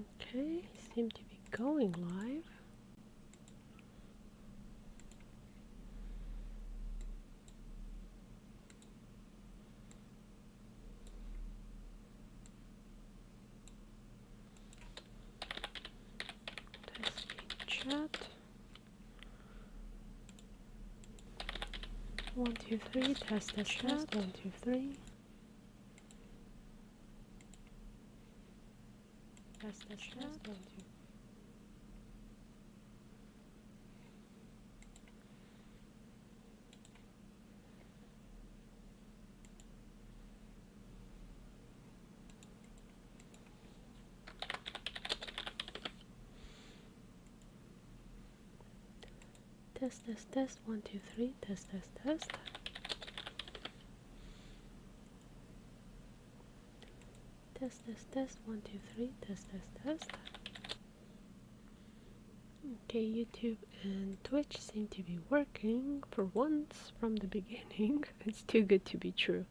Okay, seem to be going live. Testing chat. 1, 2, 3. Test the chat. 1, 2, 3. Test the chat. 1, 2. Test, test, test. 1, 2, 3. Test, test, test. Test, test, test. 1, 2, 3. Test, test, test. Okay, YouTube and Twitch seem to be working for once from the beginning. It's too good to be true.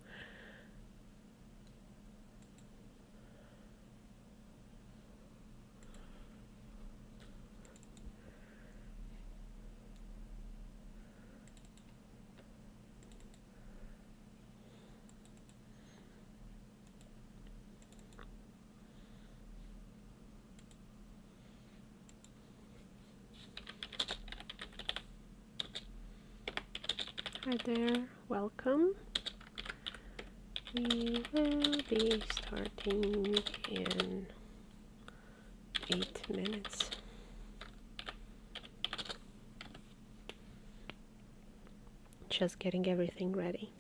Hi there, welcome. We will be starting in 8 minutes. Just getting everything ready.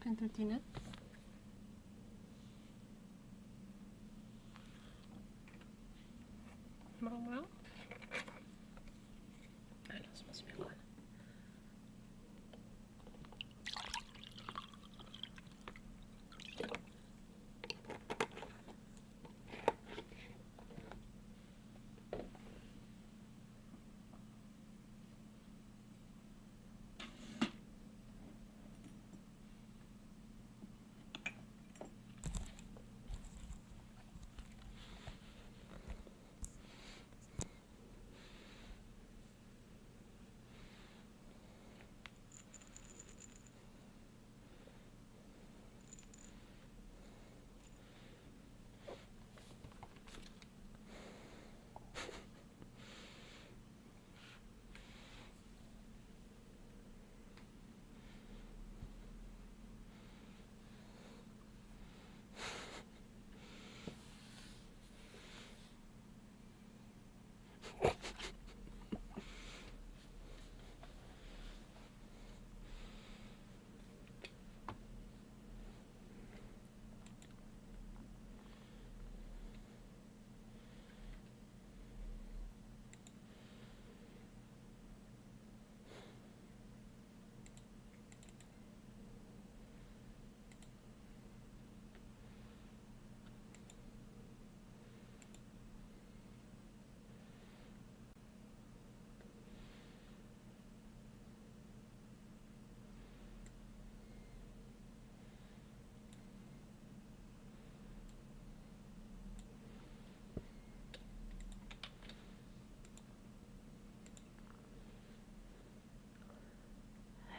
Entertainer. Bra. Eller så måste vi gå.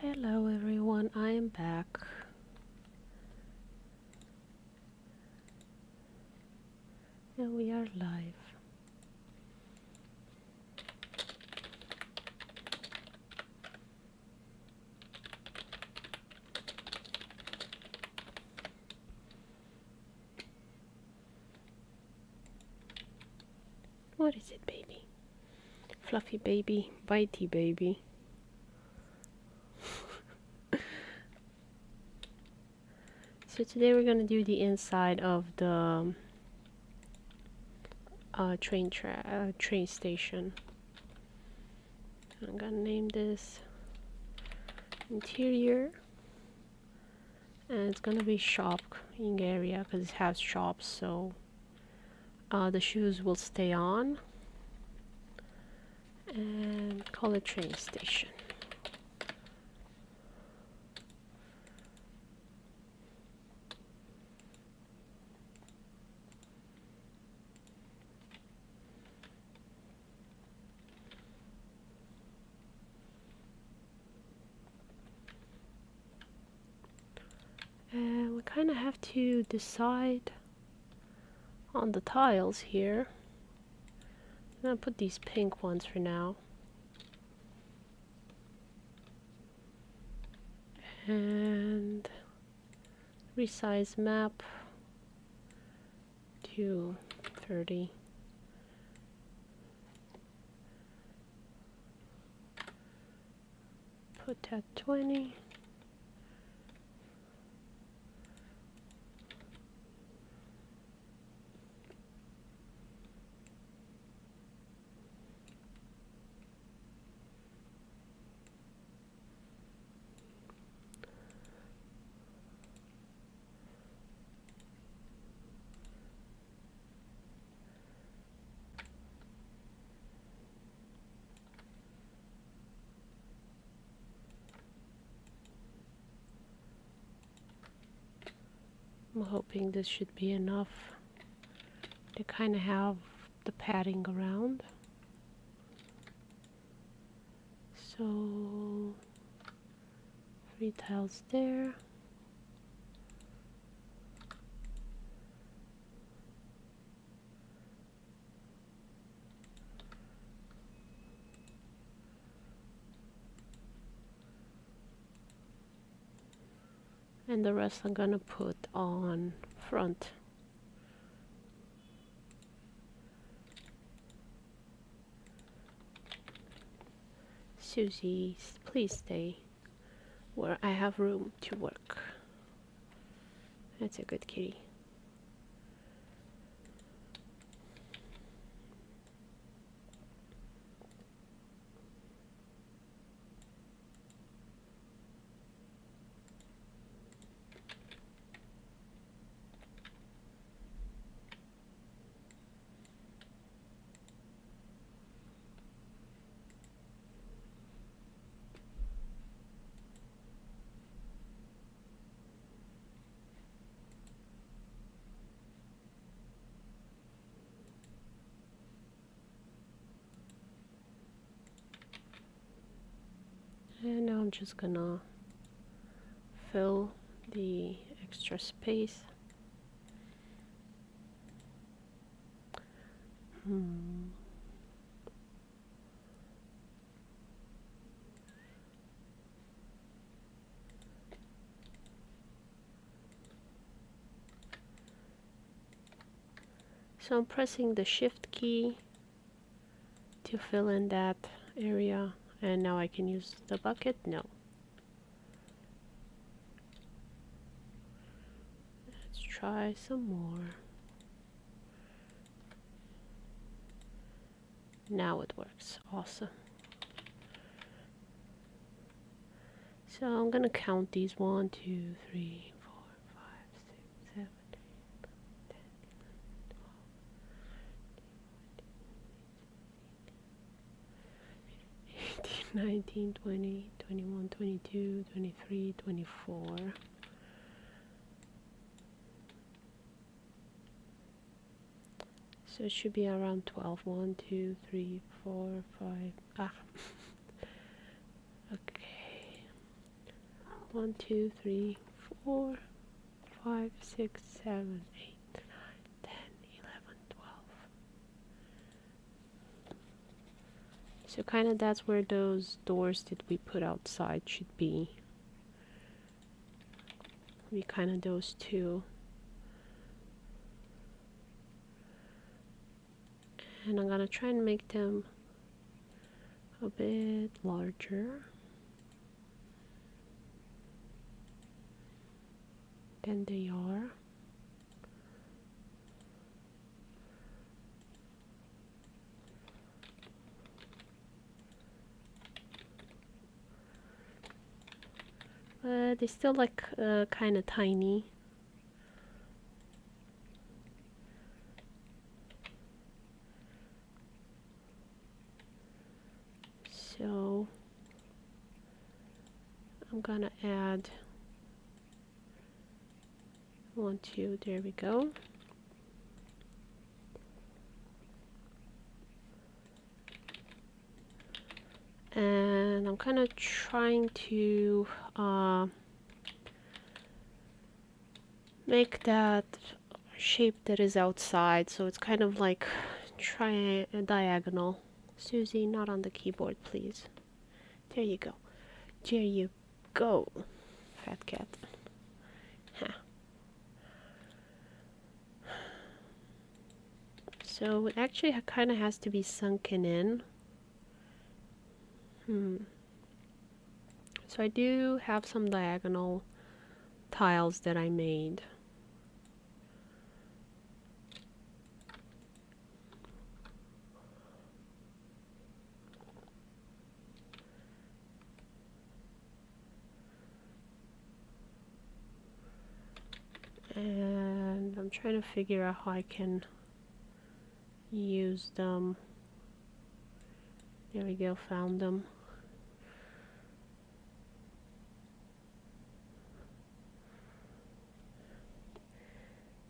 Hello everyone, I am back. And we are live. What is it, baby? Fluffy baby, bitey baby. So today we're gonna do the inside of the train station. I'm gonna name this interior, and it's gonna be shopping area because it has shops, so the shoes will stay on, and call it train station. And we kind of have to decide on the tiles here. I'm gonna put these pink ones for now. And resize map to 30. Put at 20. I'm hoping this should be enough to kind of have the padding around. So 3 tiles there. And the rest I'm gonna put on front. Susie, please stay where I have room to work. That's a good kitty. And now I'm just gonna fill the extra space. So I'm pressing the shift key to fill in that area, and now I can use the bucket. No. Let's try some more. Now it works. Awesome. So I'm gonna count these 1, 2, 3, 4, 5, 6, 7, 8, 19, 20, 21, 22, 23, 24. So it should be around 12. 1, 2, 3, 4, 5. Okay. 1, 2, 3, 4, 5, 6, 7, 8, 9, 10, 11, 12. So kind of that's where those doors that we put outside should be. Be kind of those two. And I'm gonna try and make them a bit larger than they are. But they still like kind of tiny. So I'm gonna add 1, 2, there we go. And I'm kind of trying to make that shape that is outside, so it's kind of like try a diagonal. Susie, not on the keyboard, please. There you go. There you go, fat cat. Huh. So it actually kind of has to be sunken in. So I do have some diagonal tiles that I made. And I'm trying to figure out how I can use them. There we go, found them.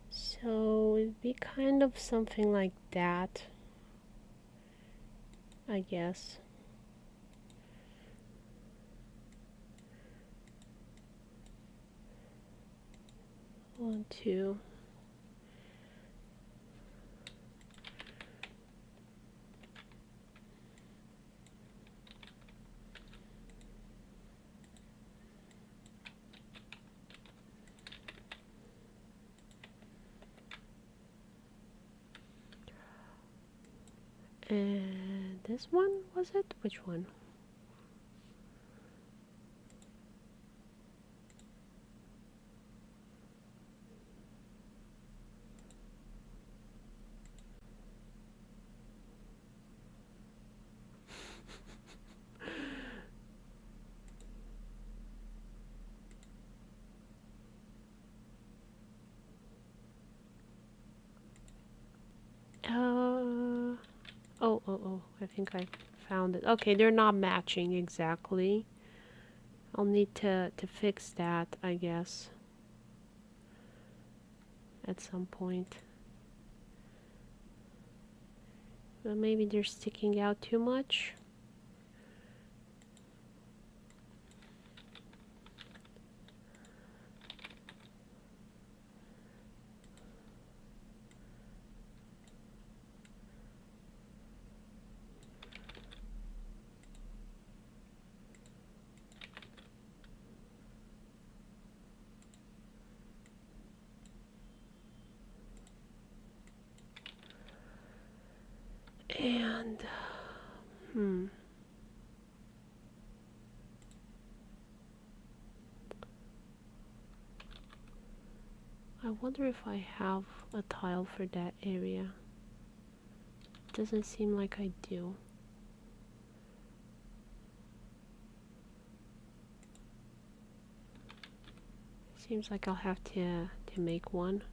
So it'd be kind of something like that, I guess. One, two. And this one, was it? Which one? Oh, I think I found it. Okay, they're not matching exactly. I'll need to fix that, I guess, at some point. But maybe they're sticking out too much. And, I wonder if I have a tile for that area. Doesn't seem like I do. Seems like I'll have to make one.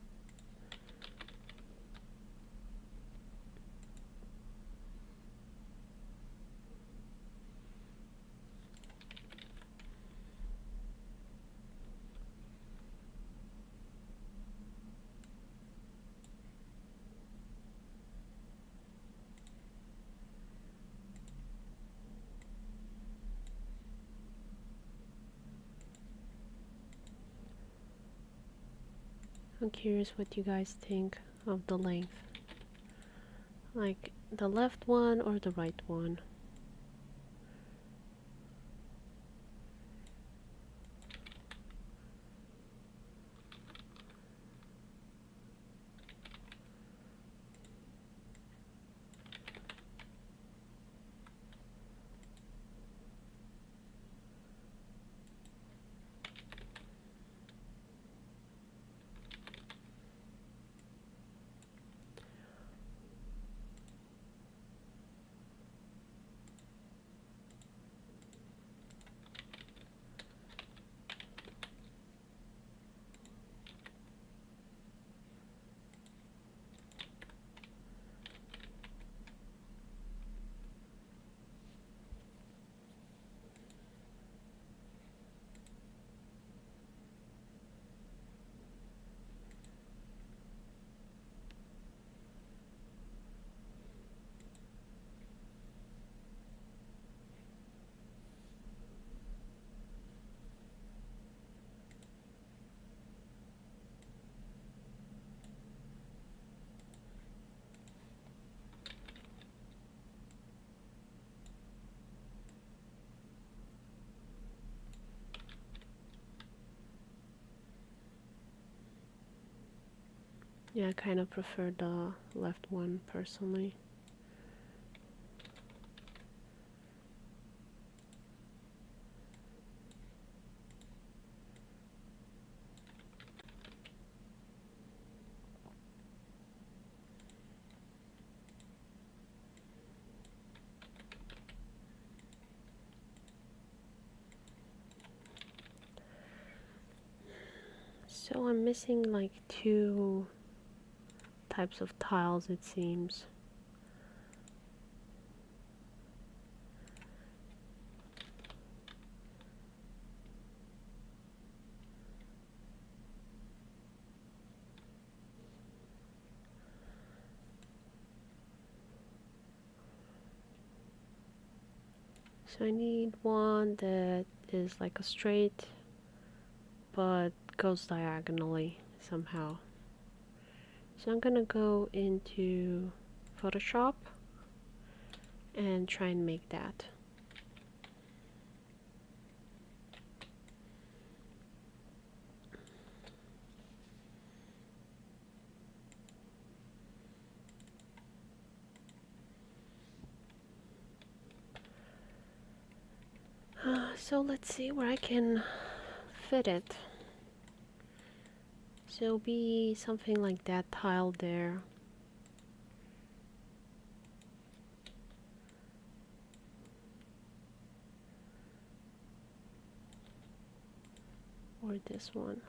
I'm curious what you guys think of the length. Like the left one or the right one? Yeah, I kind of prefer the left one personally. So I'm missing like 2 types of tiles, it seems. So I need one that is like a straight but goes diagonally somehow. So I'm gonna go into Photoshop and try and make that. So let's see where I can fit it. So it'll be something like that tile there. Or this one.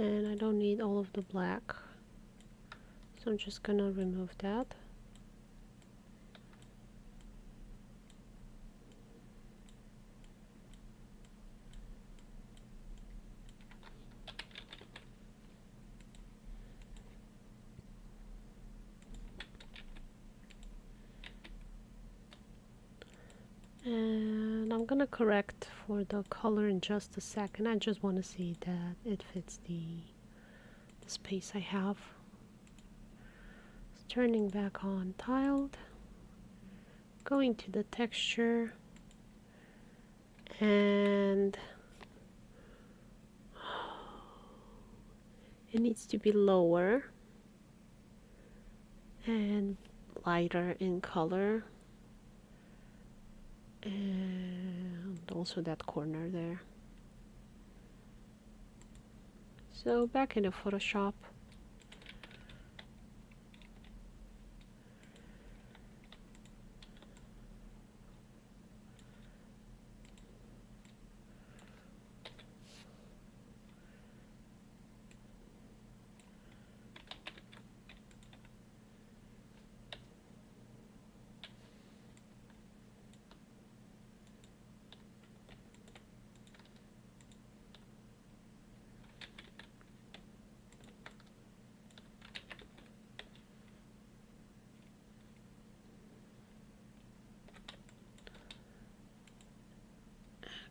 And I don't need all of the black, so I'm just gonna remove that. And I'm gonna correct for the color in just a second. I just want to see that it fits the space I have. It's turning back on tiled, going to the texture, and it needs to be lower and lighter in color. And also that corner there. So back into Photoshop.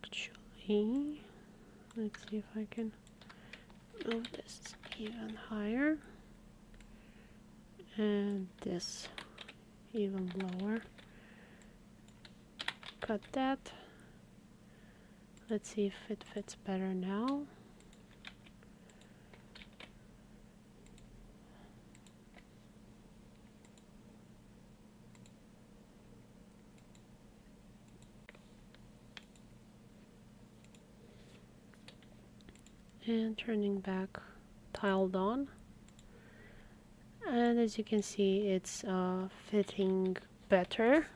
Actually, let's see if I can move this even higher and this even lower. Cut that. Let's see if it fits better now. And turning back tiled on, and as you can see, it's fitting better.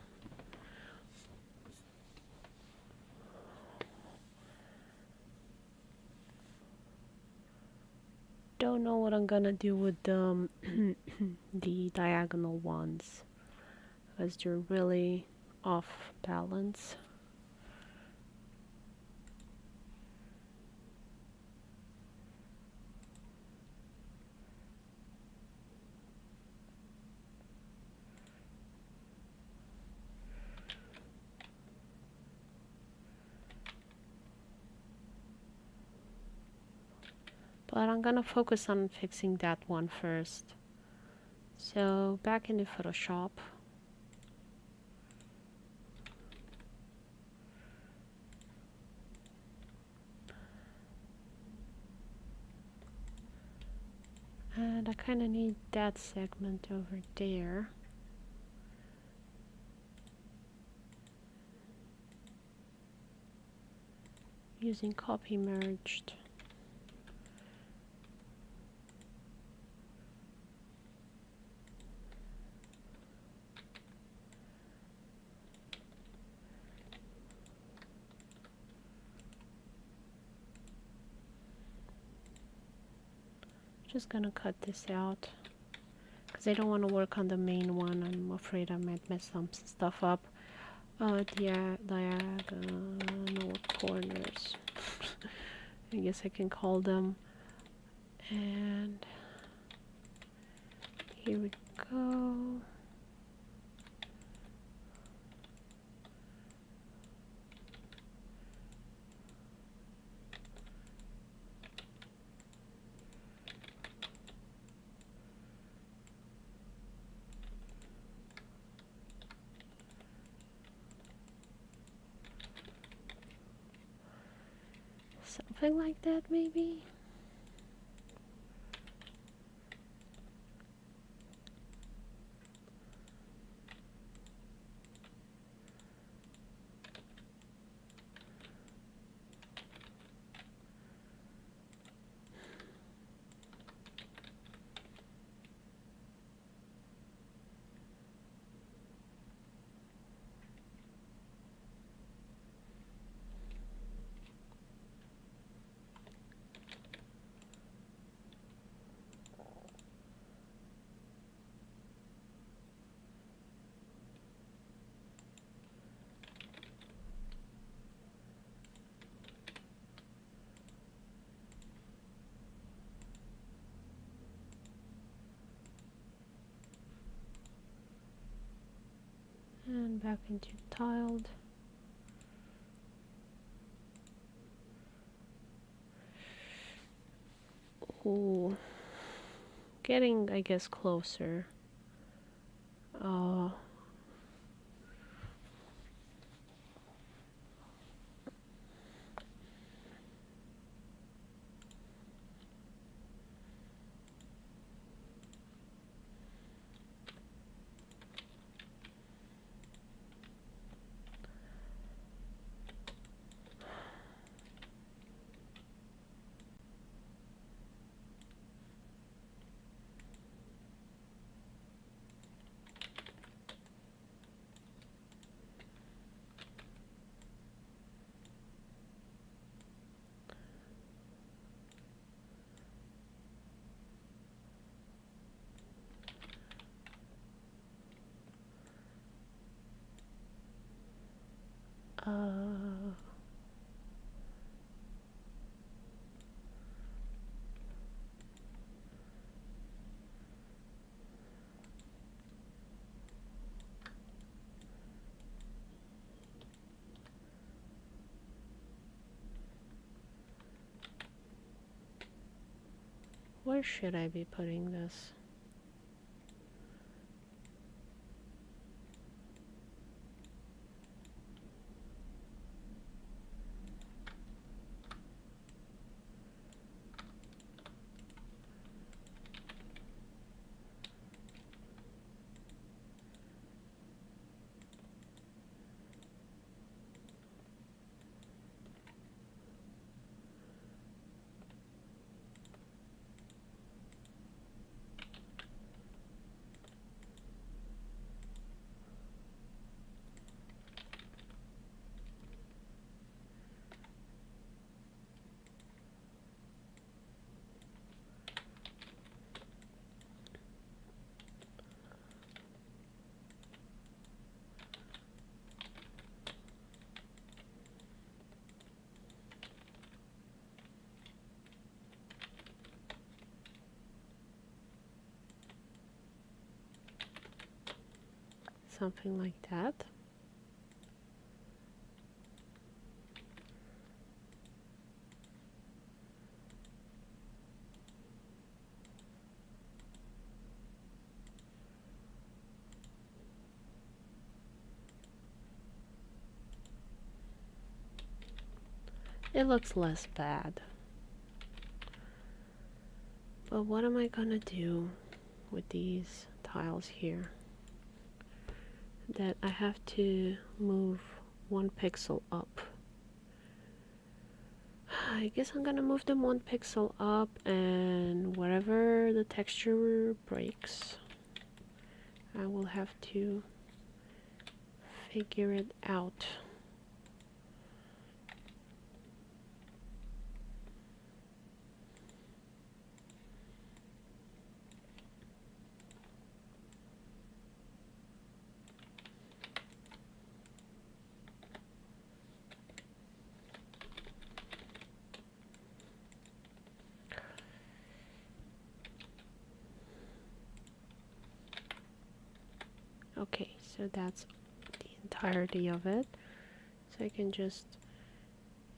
Don't know what I'm gonna do with the diagonal ones, because they're really off balance. But I'm gonna focus on fixing that one first. So back into Photoshop. And I kind of need that segment over there. Using copy merged. Just gonna cut this out because I don't want to work on the main one. I'm afraid I might mess some stuff up. Diagonal corners. I guess I can call them. And here we go. Something like that, maybe? back into tiled. Ooh, getting, I guess, closer. Where should I be putting this? Something like that. It looks less bad. But what am I gonna do with these tiles here? That I have to move 1 pixel up. I guess I'm gonna move them 1 pixel up, and wherever the texture breaks, I will have to figure it out. Okay, so that's the entirety of it. So I can just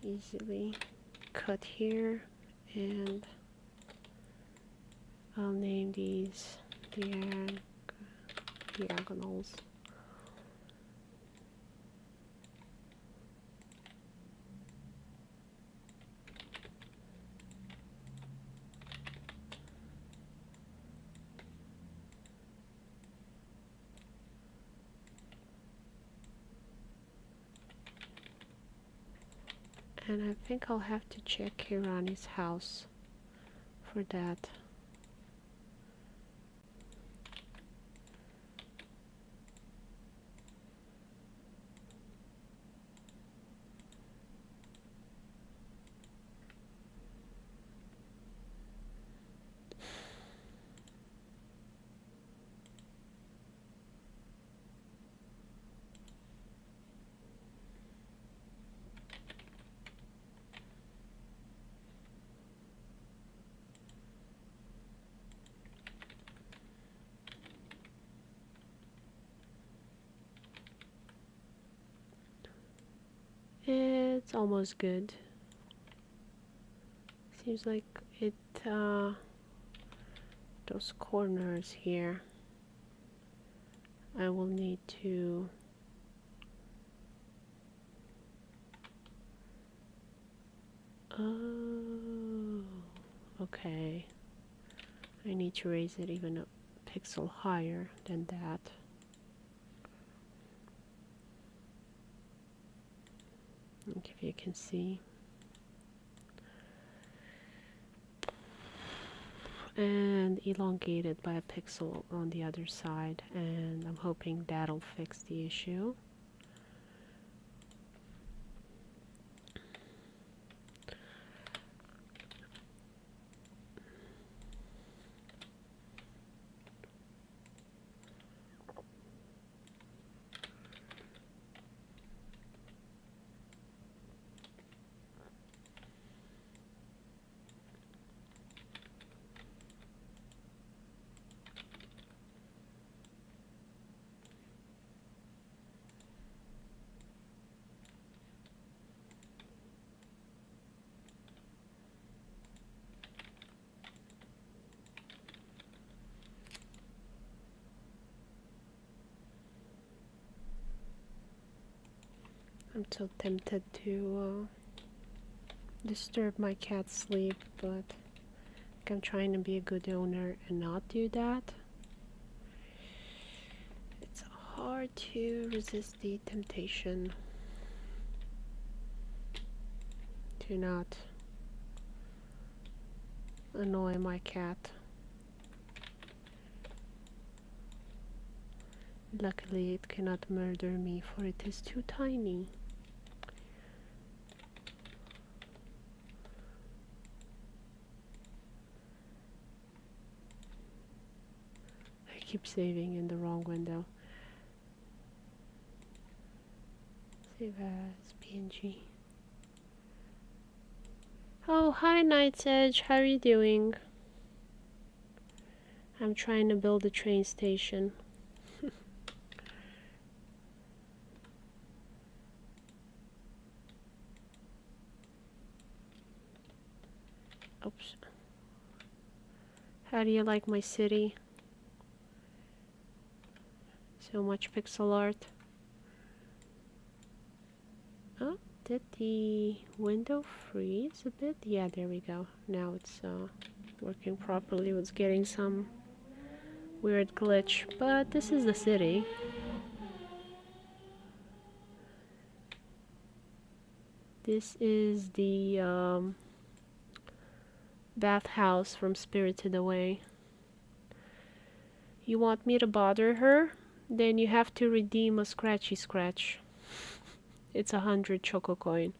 easily cut here, and I'll name these diagonals. And I think I'll have to check Hirani's house for that. It's almost good. Seems like it, those corners here, I will need to okay. I need to raise it even a pixel higher than that. Like if you can see. And elongate it by a pixel on the other side, and I'm hoping that'll fix the issue. I'm so tempted to disturb my cat's sleep, but I'm trying to be a good owner and not do that. It's hard to resist the temptation to not annoy my cat. Luckily, it cannot murder me, for it is too tiny. I keep saving in the wrong window. Save as PNG. Oh, hi Night's Edge, how are you doing? I'm trying to build a train station. Oops. How do you like my city? So much pixel art. Oh, did the window freeze a bit? Yeah, there we go. Now it's working properly. It was getting some weird glitch, but this is the city. This is the bathhouse from Spirited Away. You want me to bother her? Then you have to redeem a scratchy scratch. It's 100 choco coin.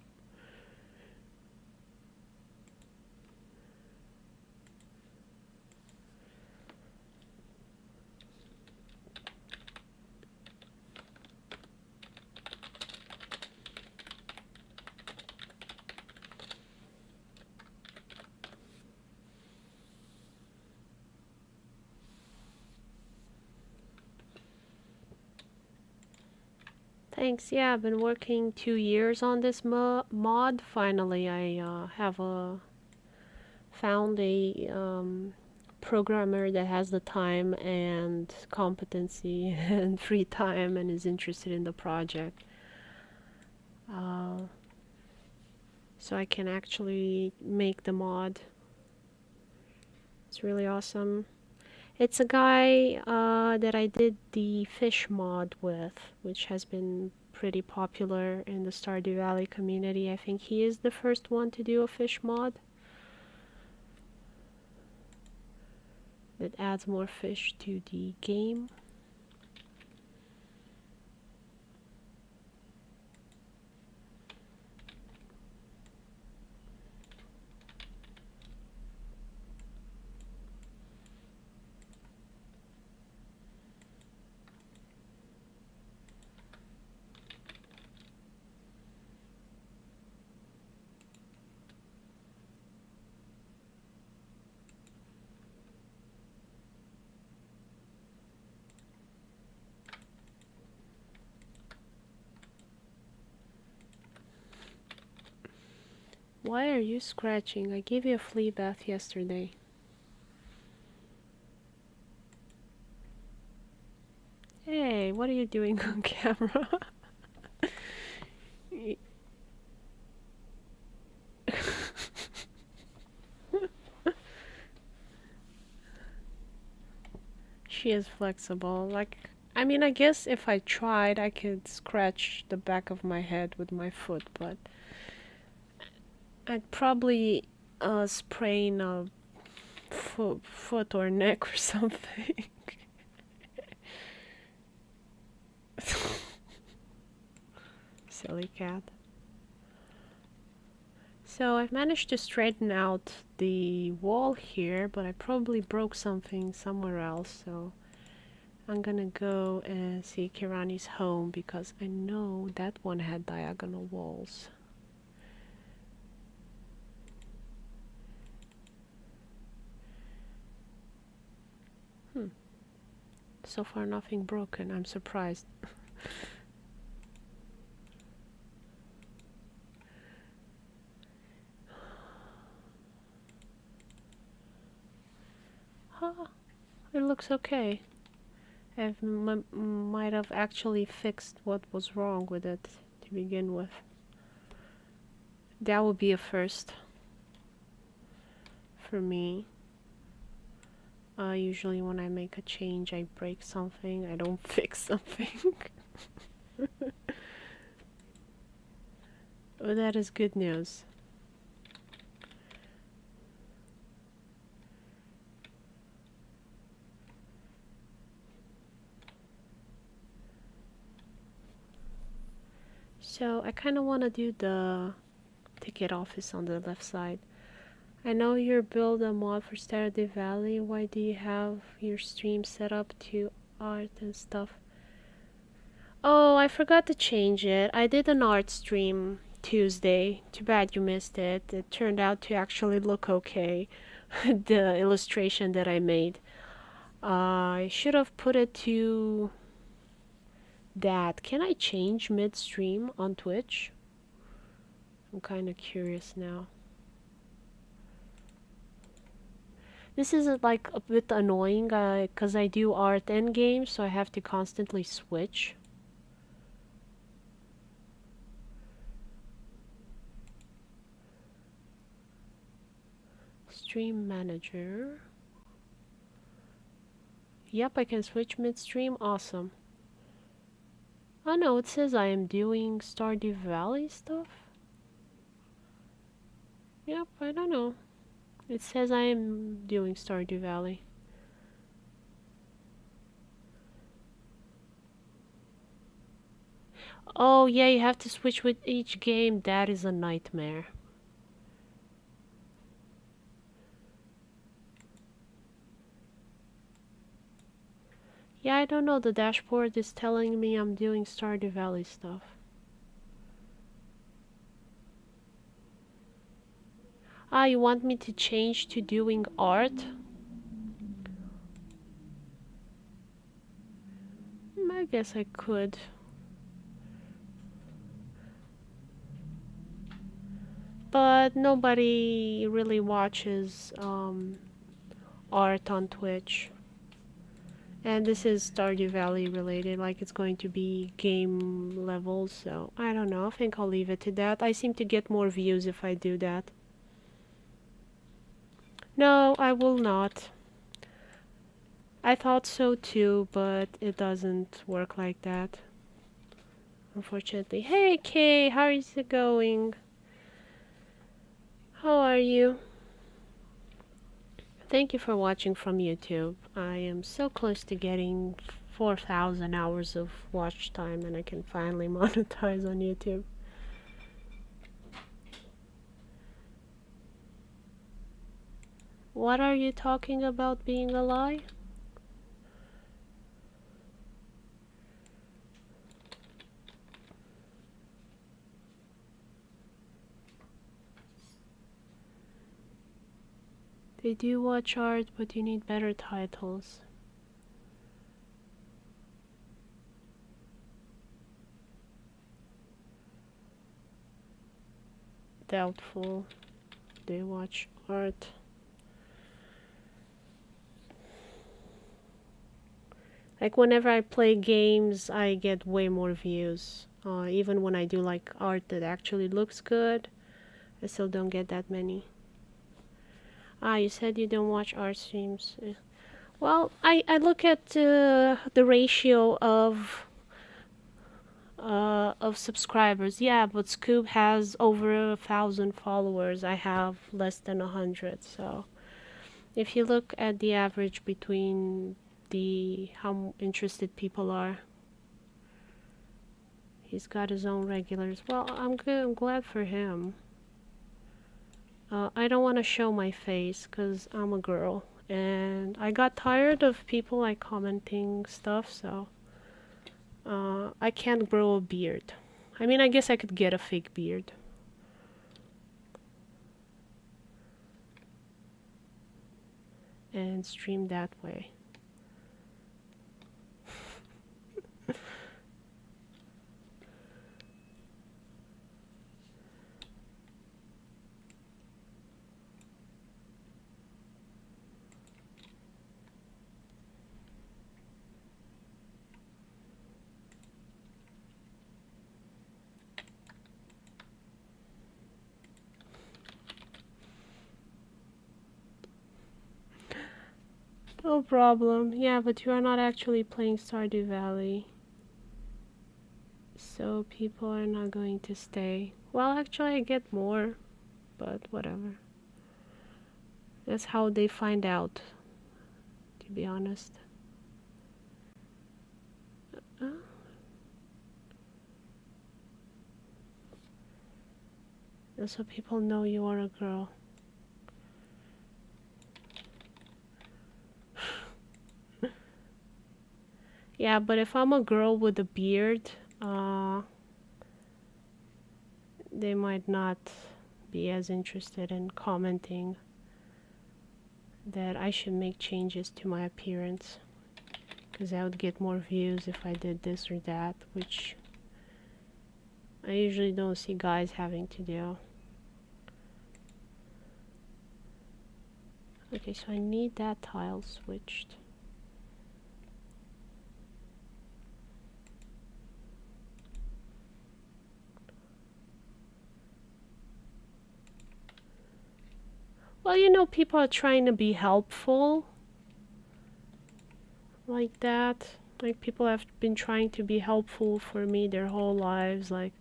Thanks. Yeah, I've been working 2 years on this mod. Finally, I have found a programmer that has the time and competency and free time and is interested in the project. So I can actually make the mod. It's really awesome. It's a guy that I did the fish mod with, which has been pretty popular in the Stardew Valley community. I think he is the first one to do a fish mod that adds more fish to the game. Why are you scratching? I gave you a flea bath yesterday. Hey, what are you doing on camera? She is flexible. Like, I mean, I guess if I tried, I could scratch the back of my head with my foot, but I'd probably sprain a foot or neck or something. Silly cat. So I've managed to straighten out the wall here, but I probably broke something somewhere else, so I'm gonna go and see Kirani's home because I know that one had diagonal walls. So far nothing broken, I'm surprised. Huh, it looks okay. I might have actually fixed what was wrong with it to begin with. That would be a first for me. Usually when I make a change, I break something, I don't fix something. Well, that is good news. So I kind of want to do the ticket office on the left side. I know you're build a mod for Stardew Valley. Why do you have your stream set up to art and stuff? Oh, I forgot to change it. I did an art stream Tuesday. Too bad you missed it. It turned out to actually look okay. The illustration that I made. I should have put it to that. Can I change midstream on Twitch? I'm kind of curious now. This is like a bit annoying because I do art and games, so I have to constantly switch. Stream manager. Yep, I can switch midstream. Awesome. Oh no, it says I am doing Stardew Valley stuff. Yep, I don't know. It says I am doing Stardew Valley. Oh yeah, you have to switch with each game. That is a nightmare. Yeah, I don't know. The dashboard is telling me I'm doing Stardew Valley stuff. Ah, you want me to change to doing art? I guess I could. But nobody really watches art on Twitch. And this is Stardew Valley related, like it's going to be game levels, so I don't know, I think I'll leave it to that. I seem to get more views if I do that. No, I will not. I thought so too, but it doesn't work like that, unfortunately. Hey Kay, how is it going? How are you? Thank you for watching from YouTube. I am so close to getting 4,000 hours of watch time and I can finally monetize on YouTube. What are you talking about being a lie? They do watch art, but you need better titles. Doubtful. They watch art. Like whenever I play games, I get way more views. Even when I do like art that actually looks good, I still don't get that many. Ah, you said you don't watch art streams. Well, I look at the ratio of subscribers. Yeah, but Scoop has over 1,000 followers. I have less than 100. So if you look at the average between the how interested people are, he's got his own regulars. Well, I'm good. I'm glad for him. I don't want to show my face because I'm a girl, and I got tired of people like commenting stuff. So I can't grow a beard. I mean, I guess I could get a fake beard. And stream that way. No problem. Yeah, but you are not actually playing Stardew Valley. So people are not going to stay. Well, actually I get more, but whatever. That's how they find out, to be honest. And so people know you are a girl. Yeah, but if I'm a girl with a beard, they might not be as interested in commenting that I should make changes to my appearance, because I would get more views if I did this or that, which I usually don't see guys having to do. Okay, so I need that tile switched. Well, you know, people are trying to be helpful. Like that. Like, people have been trying to be helpful for me their whole lives. Like,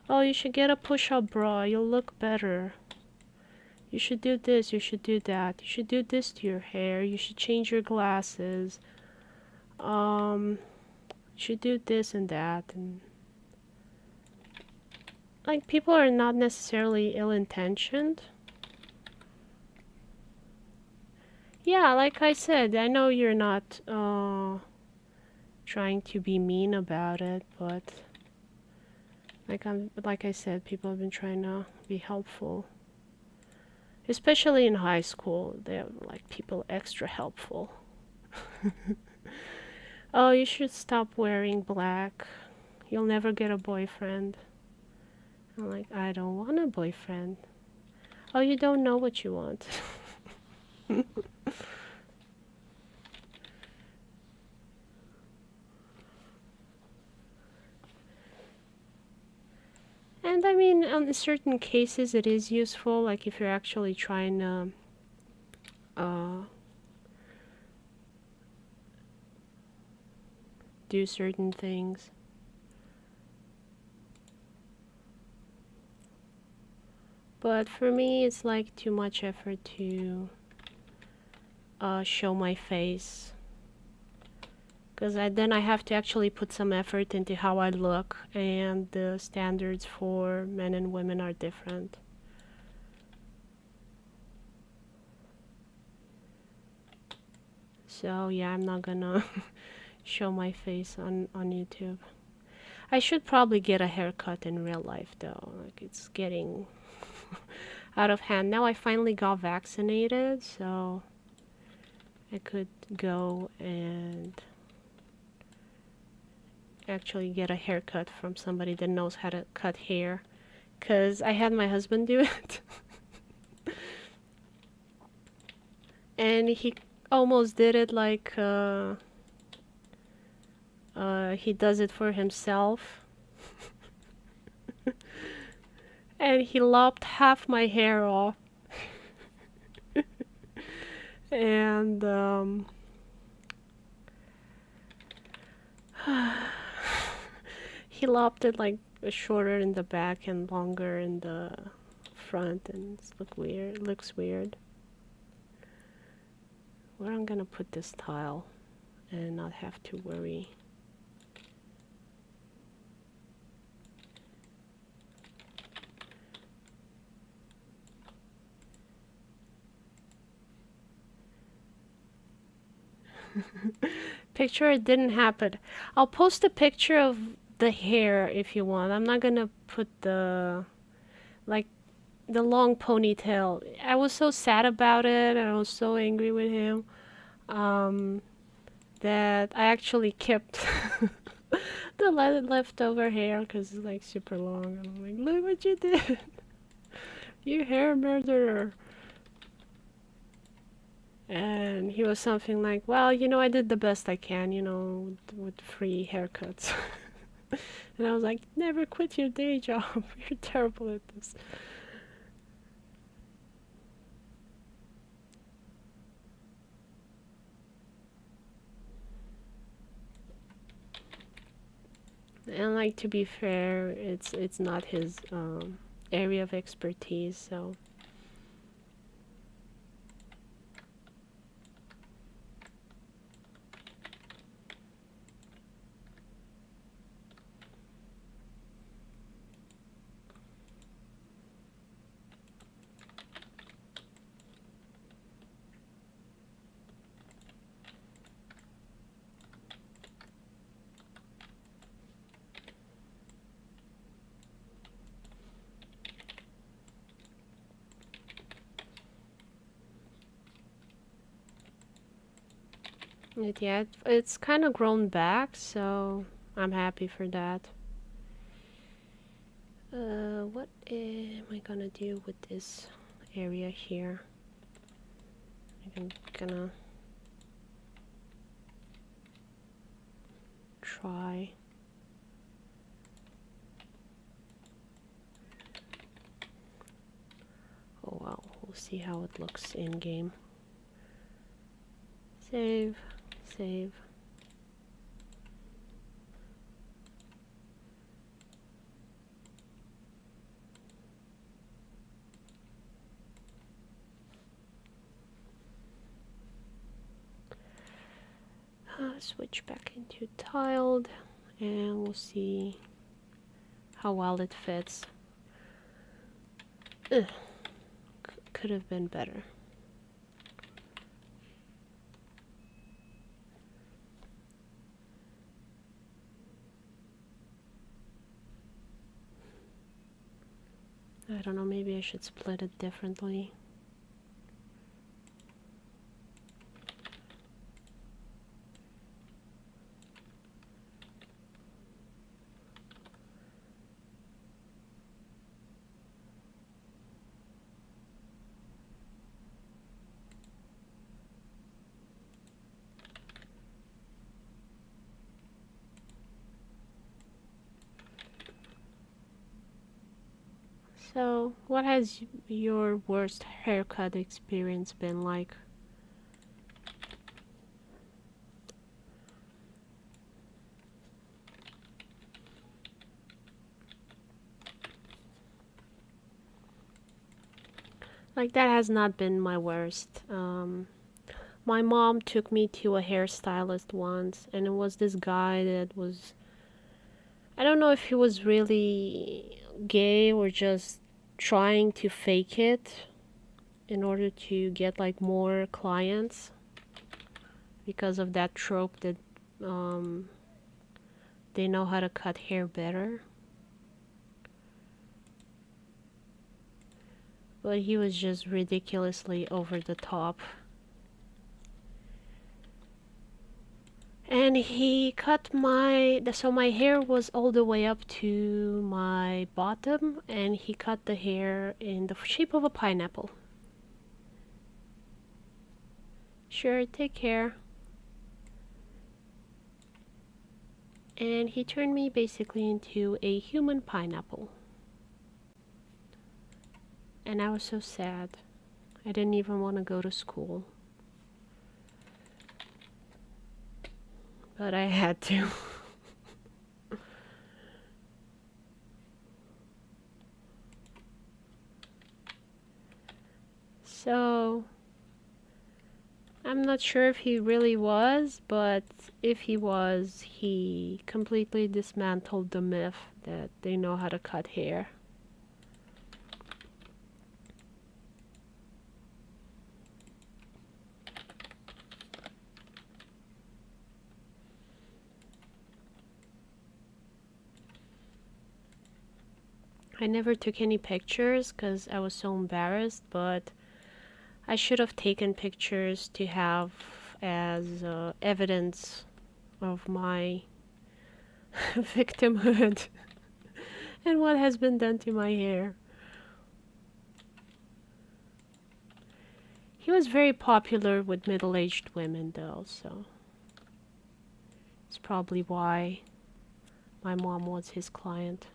oh, you should get a push-up bra. You'll look better. You should do this. You should do that. You should do this to your hair. You should change your glasses. You should do this and that. And like, people are not necessarily ill-intentioned. Yeah, like I said, I know you're not trying to be mean about it, but like I said, people have been trying to be helpful. Especially in high school, they're like people extra helpful. Oh, you should stop wearing black. You'll never get a boyfriend. I'm like, I don't want a boyfriend. Oh, you don't know what you want. And I mean, in certain cases it is useful, like if you're actually trying to do certain things. But for me, it's like too much effort to show my face. Because then I have to actually put some effort into how I look, and the standards for men and women are different. So yeah, I'm not gonna show my face on YouTube. I should probably get a haircut in real life though. Like, it's getting out of hand. Now I finally got vaccinated, so I could go and actually get a haircut from somebody that knows how to cut hair because I had my husband do it. And he almost did it like he does it for himself. And he lopped half my hair off. And he lopped it like shorter in the back and longer in the front, and it's looks weird. Where I'm gonna put this tile and not have to worry. Picture it didn't happen. I'll post a picture of the hair if you want. I'm not gonna put the like the long ponytail. I was so sad about it and I was so angry with him that I actually kept the leftover hair because it's like super long. And I'm like, look what you did. You hair murderer. And he was something like, well, you know, I did the best I can, you know, with free haircuts. And I was like, never quit your day job. You're terrible at this. And like, to be fair, it's not his area of expertise, so yeah, it's kind of grown back, so I'm happy for that. What am I gonna do with this area here? I'm gonna try. Oh well, we'll see how it looks in game. Save, save. Switch back into tiled, and we'll see how well it fits. Ugh. Could have been better. I don't know, maybe I should split it differently. So, what has your worst haircut experience been like? Like, that has not been my worst. My mom took me to a hairstylist once, and it was this guy that was... I don't know if he was really gay or just trying to fake it in order to get like more clients because of that trope that they know how to cut hair better. But he was just ridiculously over the top. And he cut so my hair was all the way up to my bottom, and he cut the hair in the shape of a pineapple. Sure, take care. And he turned me basically into a human pineapple. And I was so sad. I didn't even want to go to school. But I had to. So, I'm not sure if he really was, but if he was, he completely dismantled the myth that they know how to cut hair. I never took any pictures because I was so embarrassed, but I should have taken pictures to have as evidence of my victimhood and what has been done to my hair. He was very popular with middle-aged women though, so it's probably why my mom was his client.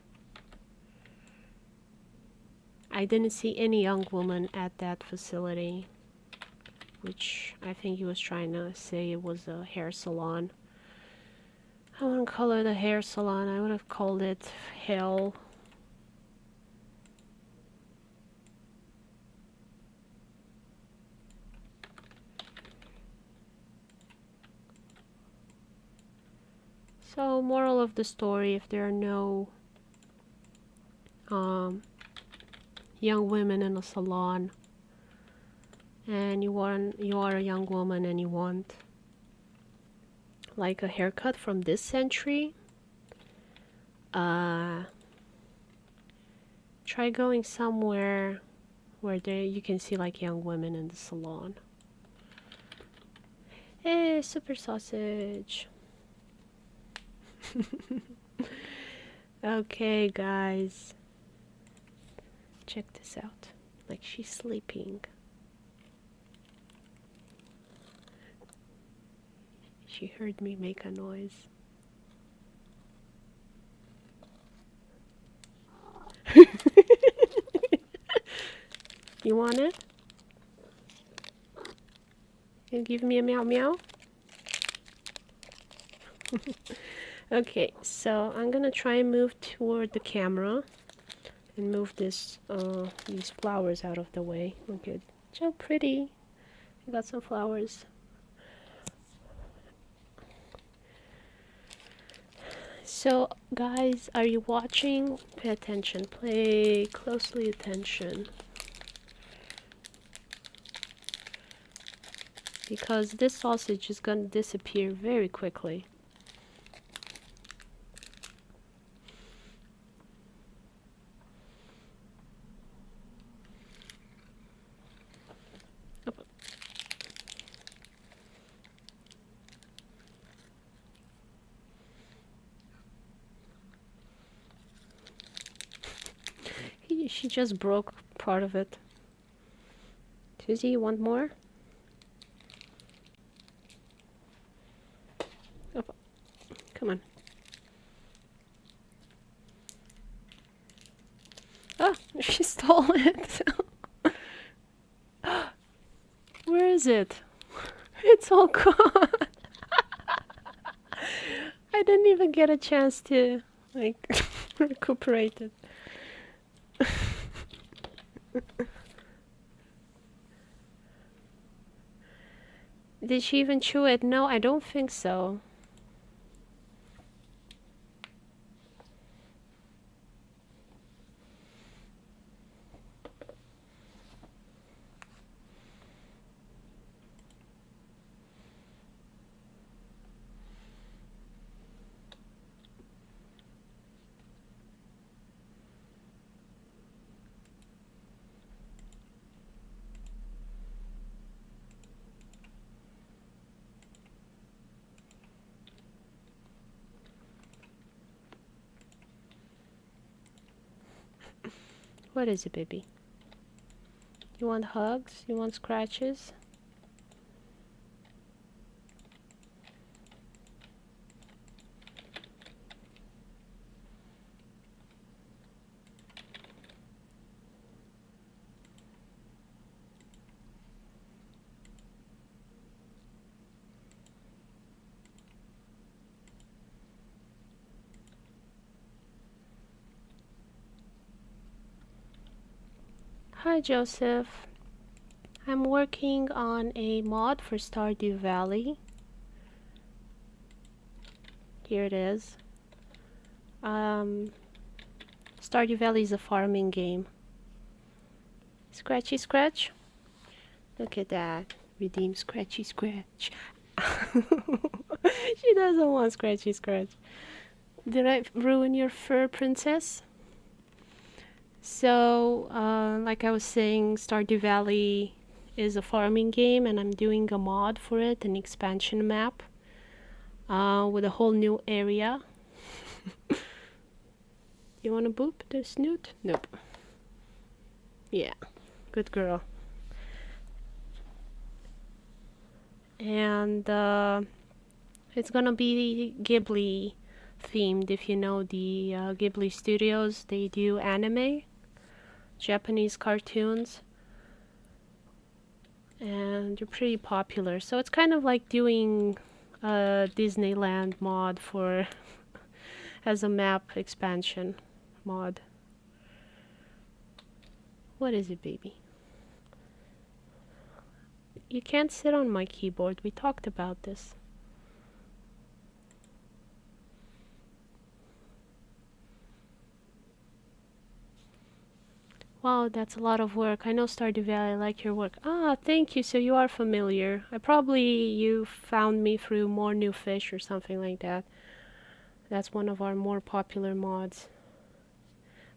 I didn't see any young woman at that facility, which I think he was trying to say it was a hair salon. I wouldn't call it a hair salon, I would have called it hell. So, moral of the story, if there are no young women in a salon, and you are a young woman and you want like a haircut from this century, try going somewhere where you can see like young women in the salon. Hey, super sausage. Okay, guys. Check this out. Like, she's sleeping. She heard me make a noise. You want it? You give me a meow meow? Okay, so I'm gonna try and move toward the camera and move these flowers out of the way. Look at so pretty. I got some flowers. So, guys, are you watching? Pay attention. Pay closely attention. Because this sausage is gonna disappear very quickly. She just broke part of it. Susie, you want more? Oh, come on. Oh, she stole it. Where is it? It's all gone. I didn't even get a chance to, like, recuperate it. Did she even chew it? No, I don't think so. What is it, baby? You want hugs? You want scratches? Hi, Joseph. I'm working on a mod for Stardew Valley. Here it is. Stardew Valley is a farming game. Scratchy Scratch? Look at that. Redeem Scratchy Scratch. She doesn't want Scratchy Scratch. Did I ruin your fur, princess? So, like I was saying, Stardew Valley is a farming game, and I'm doing a mod for it, an expansion map, with a whole new area. You wanna boop the snoot? Nope. Yeah, good girl. And it's gonna be Ghibli themed. If you know the Ghibli studios, they do anime, Japanese cartoons, and they're pretty popular. So it's kind of like doing a Disneyland mod for as a map expansion mod. What is it, baby? You can't sit on my keyboard. We talked about this. Wow, that's a lot of work. I know Stardew Valley, I like your work. Ah, thank you. So you are familiar. You found me through More New Fish or something like that. That's one of our more popular mods.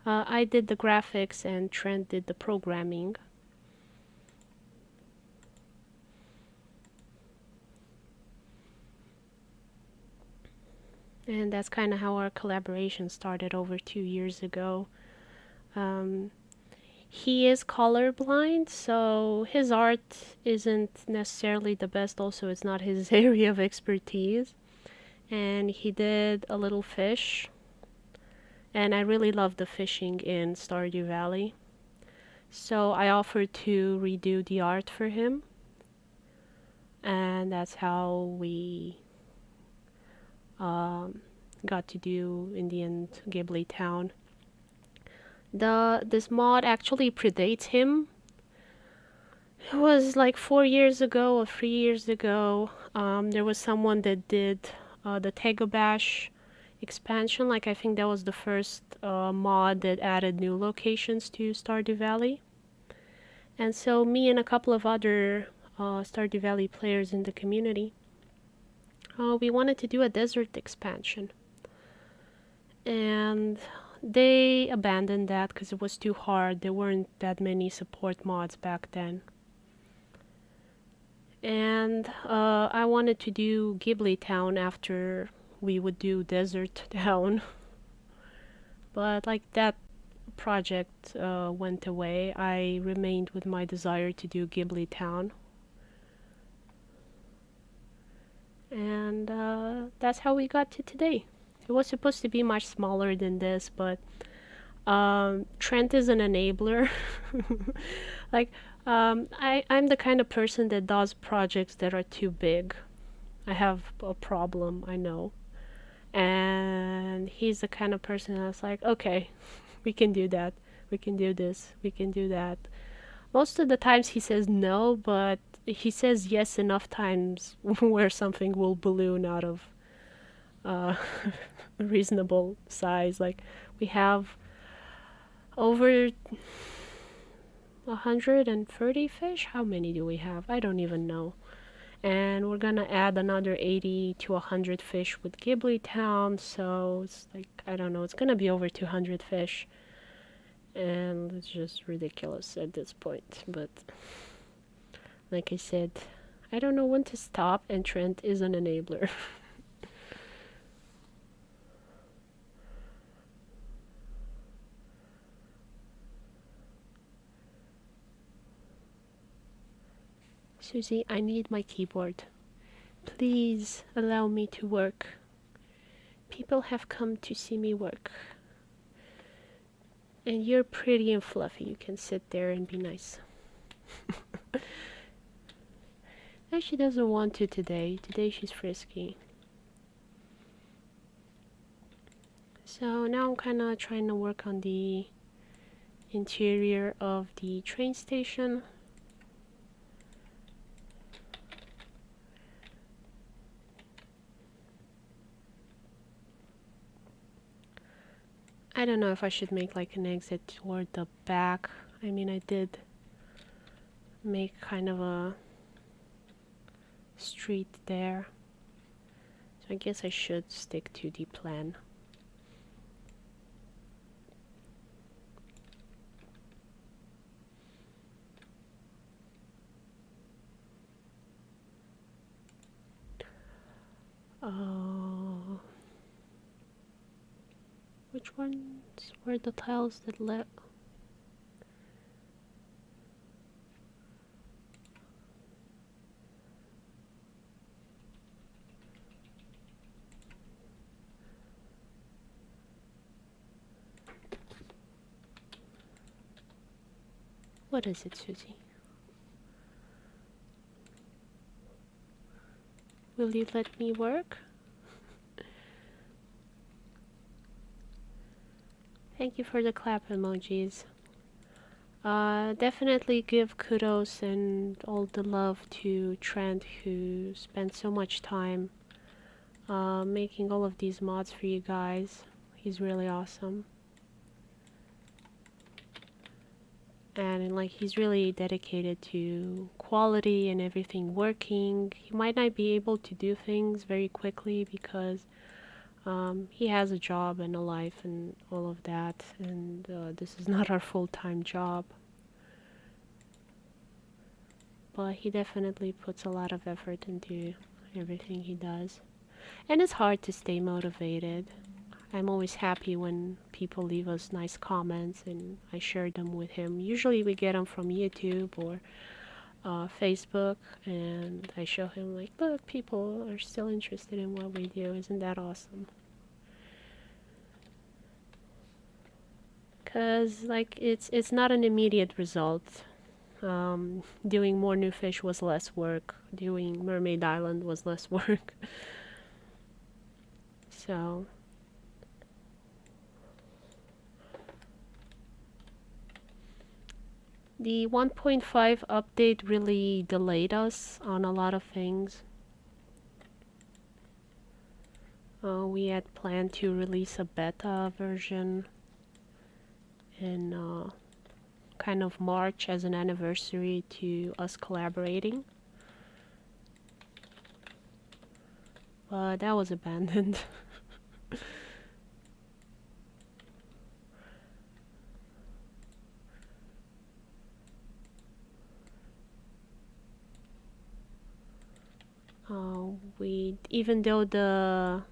I did the graphics and Trent did the programming. And that's kind of how our collaboration started over 2 years ago. He is colorblind, so his art isn't necessarily the best. Also, it's not his area of expertise. And he did a little fish. And I really love the fishing in Stardew Valley. So I offered to redo the art for him. And that's how we got to do, in the end, Ghibli Town. This mod actually predates him. It was like 4 years ago or 3 years ago. There was someone that did the Tegobash expansion. Like, I think that was the first mod that added new locations to Stardew Valley. And so me and a couple of other Stardew Valley players in the community, we wanted to do a desert expansion. And they abandoned that because it was too hard. There weren't that many support mods back then. And I wanted to do Ghibli Town after we would do Desert Town. But like that project went away. I remained with my desire to do Ghibli Town. And that's how we got to today. It was supposed to be much smaller than this, but Trent is an enabler. Like, I'm the kind of person that does projects that are too big. I have a problem, I know. And he's the kind of person that's like, okay, we can do that. We can do this. We can do that. Most of the times he says no, but he says yes enough times where something will balloon out of a reasonable size. Like, we have over 130 fish. How many do we have? I don't even know. And we're gonna add another 80 to 100 fish with Ghibli Town, so it's like, I don't know, it's gonna be over 200 fish. And it's just ridiculous at this point. But like I said, I don't know when to stop, and Trent is an enabler. Susie, I need my keyboard. Please allow me to work. People have come to see me work. And you're pretty and fluffy. You can sit there and be nice. No, she doesn't want to today. Today she's frisky. So now I'm kind of trying to work on the interior of the train station. I don't know if I should make like an exit toward the back. I mean, I did make kind of a street there. So I guess I should stick to the plan. Which ones were the tiles that let? What is it, Susie? Will you let me work? Thank you for the clap emojis. Definitely give kudos and all the love to Trent, who spent so much time making all of these mods for you guys. He's really awesome. And like, he's really dedicated to quality and everything working. He might not be able to do things very quickly because he has a job and a life and all of that, and this is not our full-time job. But he definitely puts a lot of effort into everything he does. And it's hard to stay motivated. I'm always happy when people leave us nice comments and I share them with him. Usually we get them from YouTube or Facebook, and I show him like, look, people are still interested in what we do. Isn't that awesome? Because like it's not an immediate result. Doing more new fish was less work. Doing Mermaid Island was less work. So the 1.5 update really delayed us on a lot of things. We had planned to release a beta version in kind of March as an anniversary to us collaborating. But that was abandoned. Even though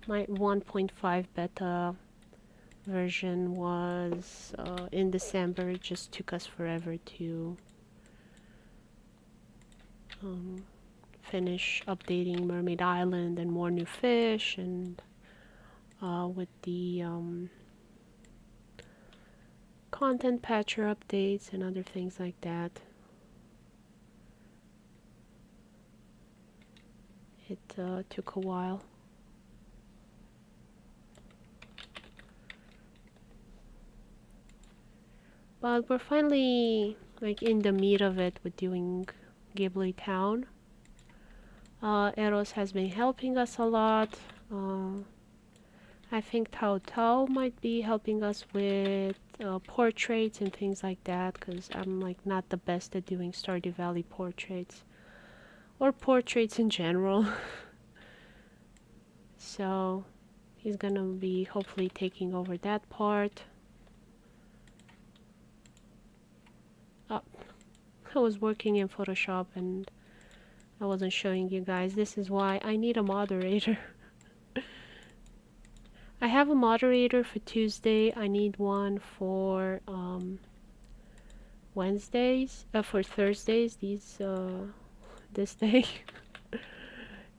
my 1.5 beta version was in December, it just took us forever to finish updating Mermaid Island and more new fish, and with the content patcher updates and other things like that. It took a while. But we're finally like in the meat of it with doing Ghibli Town. Eros has been helping us a lot. I think Tue might be helping us with portraits and things like that, because I'm like not the best at doing Stardew Valley portraits. Or portraits in general. So he's gonna be hopefully taking over that part. Oh, I was working in Photoshop and I wasn't showing you guys. This is why I need a moderator. I have a moderator for Tuesday. I need one for Wednesdays, for Thursdays, this day,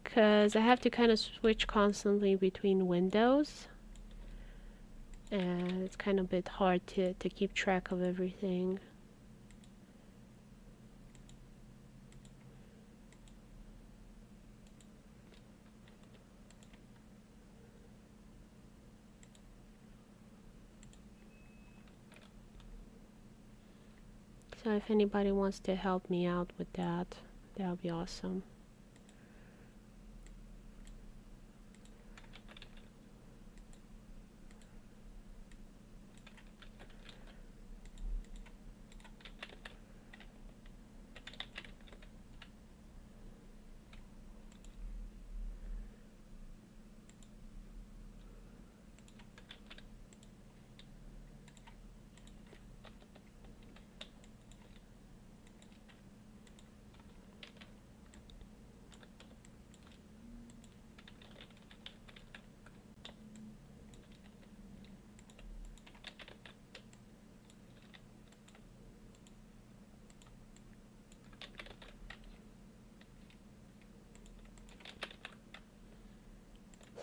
because I have to kind of switch constantly between windows, and it's kind of a bit hard to keep track of everything. So if anybody wants to help me out with that, that would be awesome.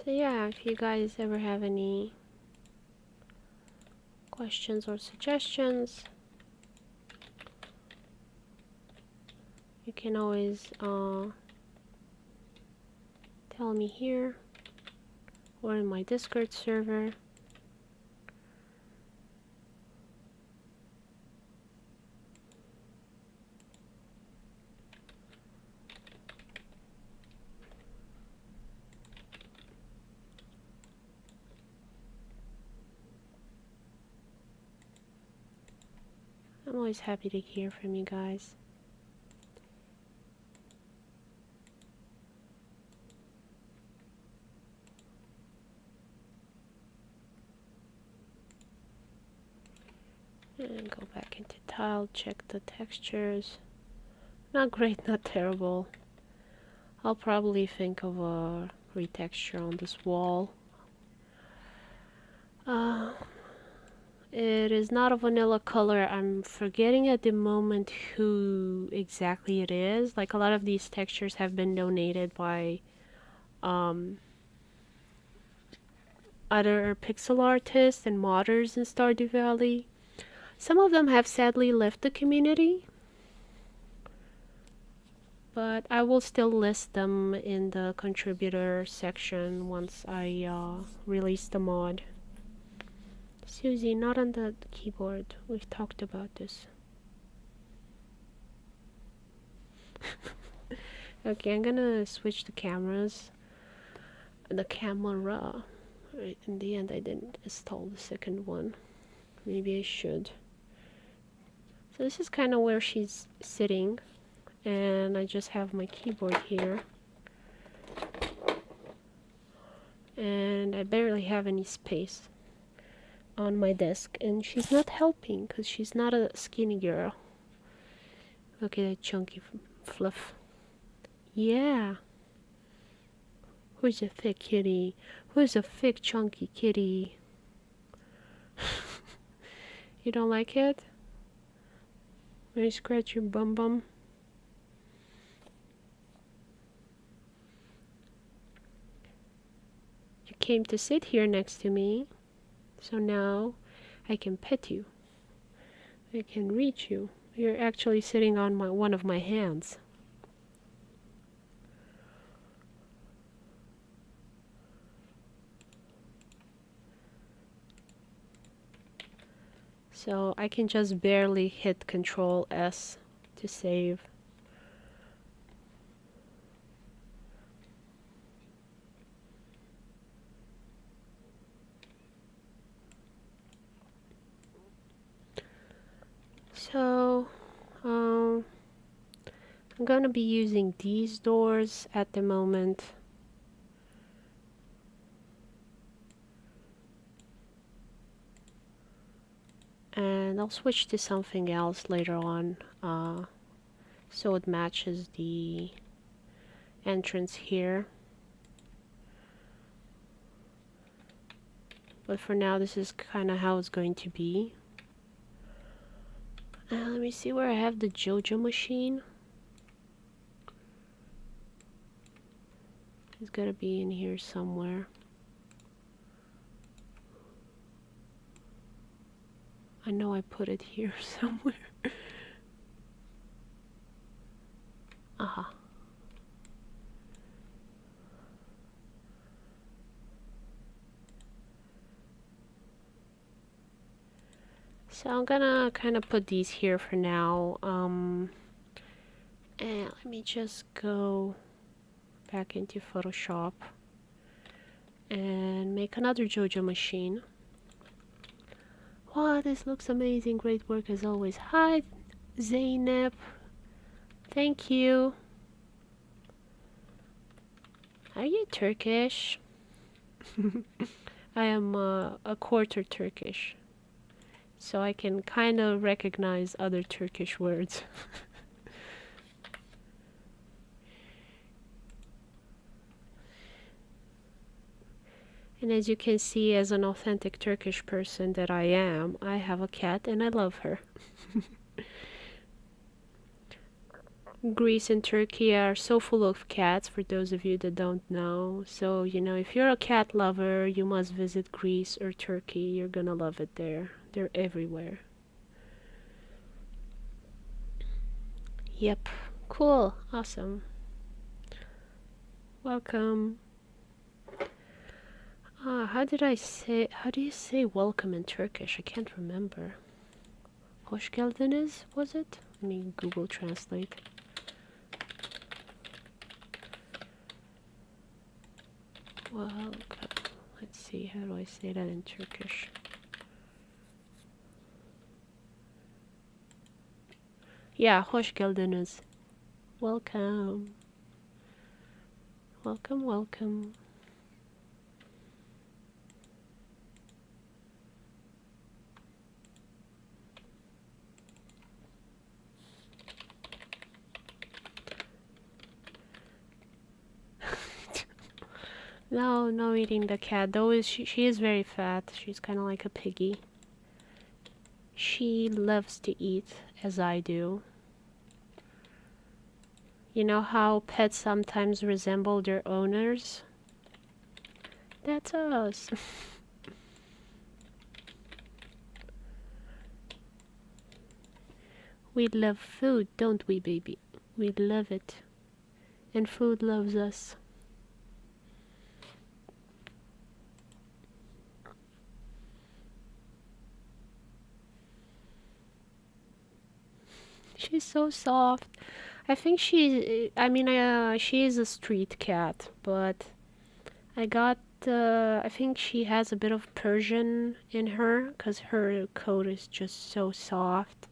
So yeah, if you guys ever have any questions or suggestions, you can always tell me here or in my Discord server. I'm always happy to hear from you guys. And go back into tile, check the textures. Not great, not terrible. I'll probably think of a retexture on this wall. It is not a vanilla color. I'm forgetting at the moment who exactly it is. Like, a lot of these textures have been donated by other pixel artists and modders in Stardew Valley. Some of them have sadly left the community, but I will still list them in the contributor section once I release the mod. Susie, not on the keyboard. We've talked about this. Okay, I'm gonna switch the cameras. The camera. Right, in the end I didn't install the second one. Maybe I should. So this is kind of where she's sitting, and I just have my keyboard here. And I barely have any space on my desk, and she's not helping because she's not a skinny girl. Look at that chunky fluff. Yeah. Who's a thick kitty? Who's a thick chunky kitty? You don't like it? When you scratch your bum bum? You came to sit here next to me, so now I can pet you. I can reach you. You're actually sitting on one of my hands. So I can just barely hit Control S to save. So I'm gonna be using these doors at the moment. And I'll switch to something else later on, so it matches the entrance here. But for now, this is kind of how it's going to be. Let me see where I have the JoJo machine. It's gotta be in here somewhere. I know I put it here somewhere. Aha. So I'm gonna kind of put these here for now. And let me just go back into Photoshop and make another JoJo machine. Wow, this looks amazing. Great work as always. Hi, Zainab. Thank you. Are you Turkish? I am a quarter Turkish, so I can kind of recognize other Turkish words. And as you can see, as an authentic Turkish person that I am, I have a cat and I love her. Greece and Turkey are so full of cats, for those of you that don't know. So, you know, if you're a cat lover, you must visit Greece or Turkey. You're gonna love it there. They're everywhere. Yep. Cool. Awesome. Welcome. How do you say welcome in Turkish? I can't remember. Hoş geldiniz, was it? Let me Google Translate. Welcome. Let's see, how do I say that in Turkish? Yeah, hoş geldiniz. Welcome. Welcome, welcome. No, no eating the cat. Though she is very fat. She's kind of like a piggy. She loves to eat, as I do. You know how pets sometimes resemble their owners? That's us. We love food, don't we, baby? We love it. And food loves us. She's so soft. I think she is a street cat, but I think she has a bit of Persian in her, because her coat is just so soft.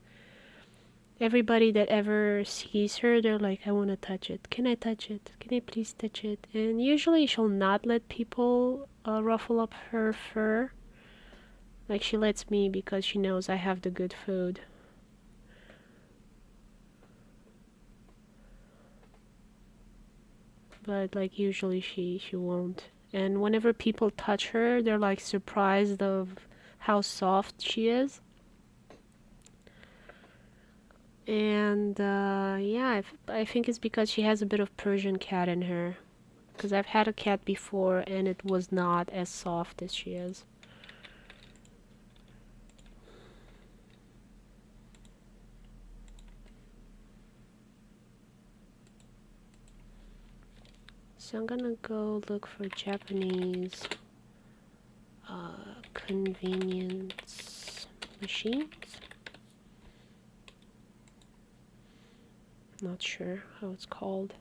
Everybody that ever sees her, they're like, I want to touch it. Can I touch it? Can I please touch it? And usually she'll not let people ruffle up her fur. Like, she lets me because she knows I have the good food. But like usually she won't. And whenever people touch her, they're like surprised of how soft she is. And yeah, I think it's because she has a bit of Persian cat in her. Because I've had a cat before and it was not as soft as she is. So I'm gonna go look for Japanese convenience machines. Not sure how it's called.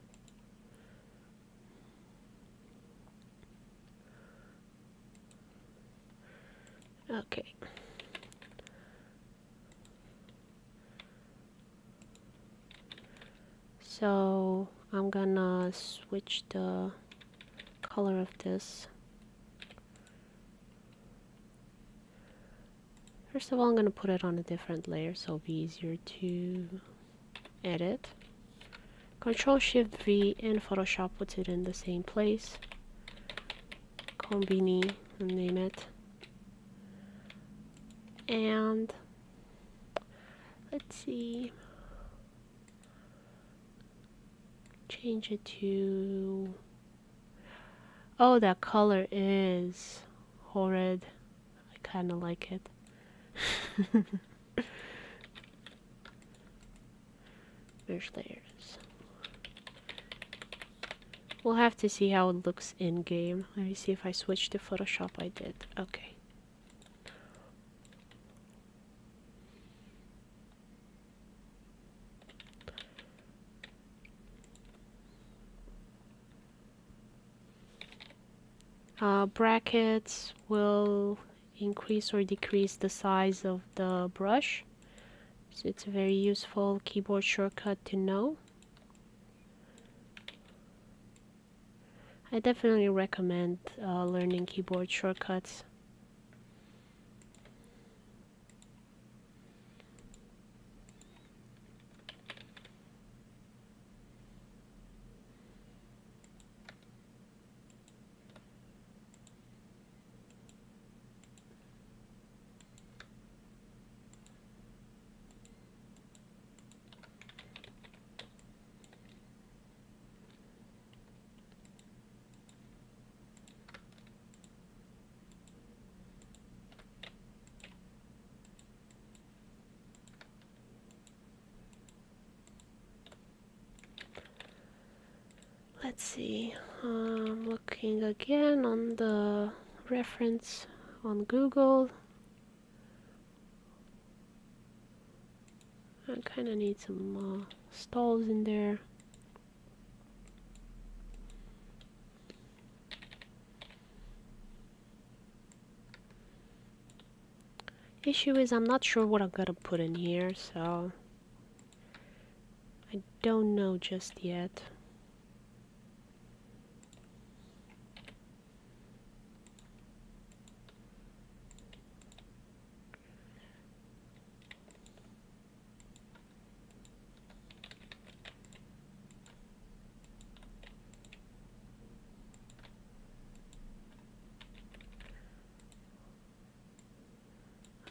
Okay. So I'm gonna switch the color of this. First of all, I'm gonna put it on a different layer so it'll be easier to edit. Control Shift V in Photoshop puts it in the same place. Combini, name it. And let's see. Change it to... Oh, that color is horrid. I kind of like it. Merge layers. We'll have to see how it looks in-game. Let me see if I switch to Photoshop. I did. Okay. Brackets will increase or decrease the size of the brush. So it's a very useful keyboard shortcut to know. I definitely recommend learning keyboard shortcuts. Let's see, I'm looking again on the reference on Google. I kind of need some stalls in there. Issue is I'm not sure what I'm gonna put in here, so I don't know just yet.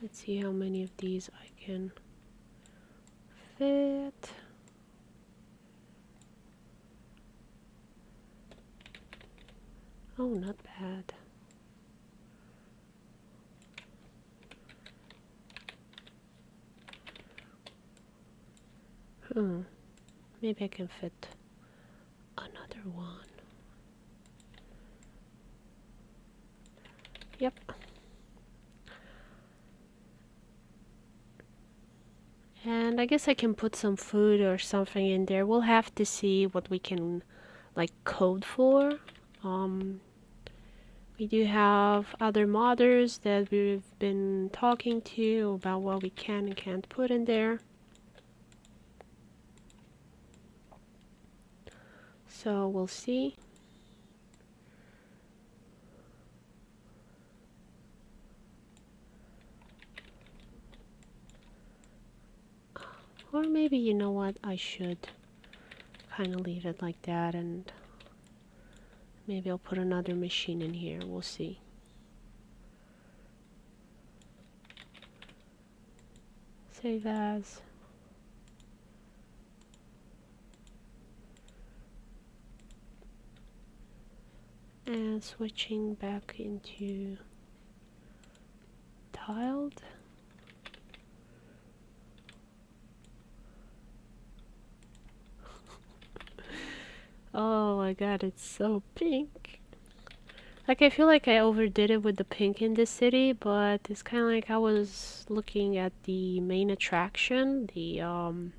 Let's see how many of these I can fit. Oh, not bad. Maybe I can fit another one. Yep. And I guess I can put some food or something in there. We'll have to see what we can like code for. We do have other modders that we've been talking to about what we can and can't put in there. So we'll see. Or maybe, you know what, I should kind of leave it like that, and maybe I'll put another machine in here. We'll see. Save as. And switching back into tiled. Oh my god, it's so pink. Like, I feel like I overdid it with the pink in this city, but it's kind of like I was looking at the main attraction, the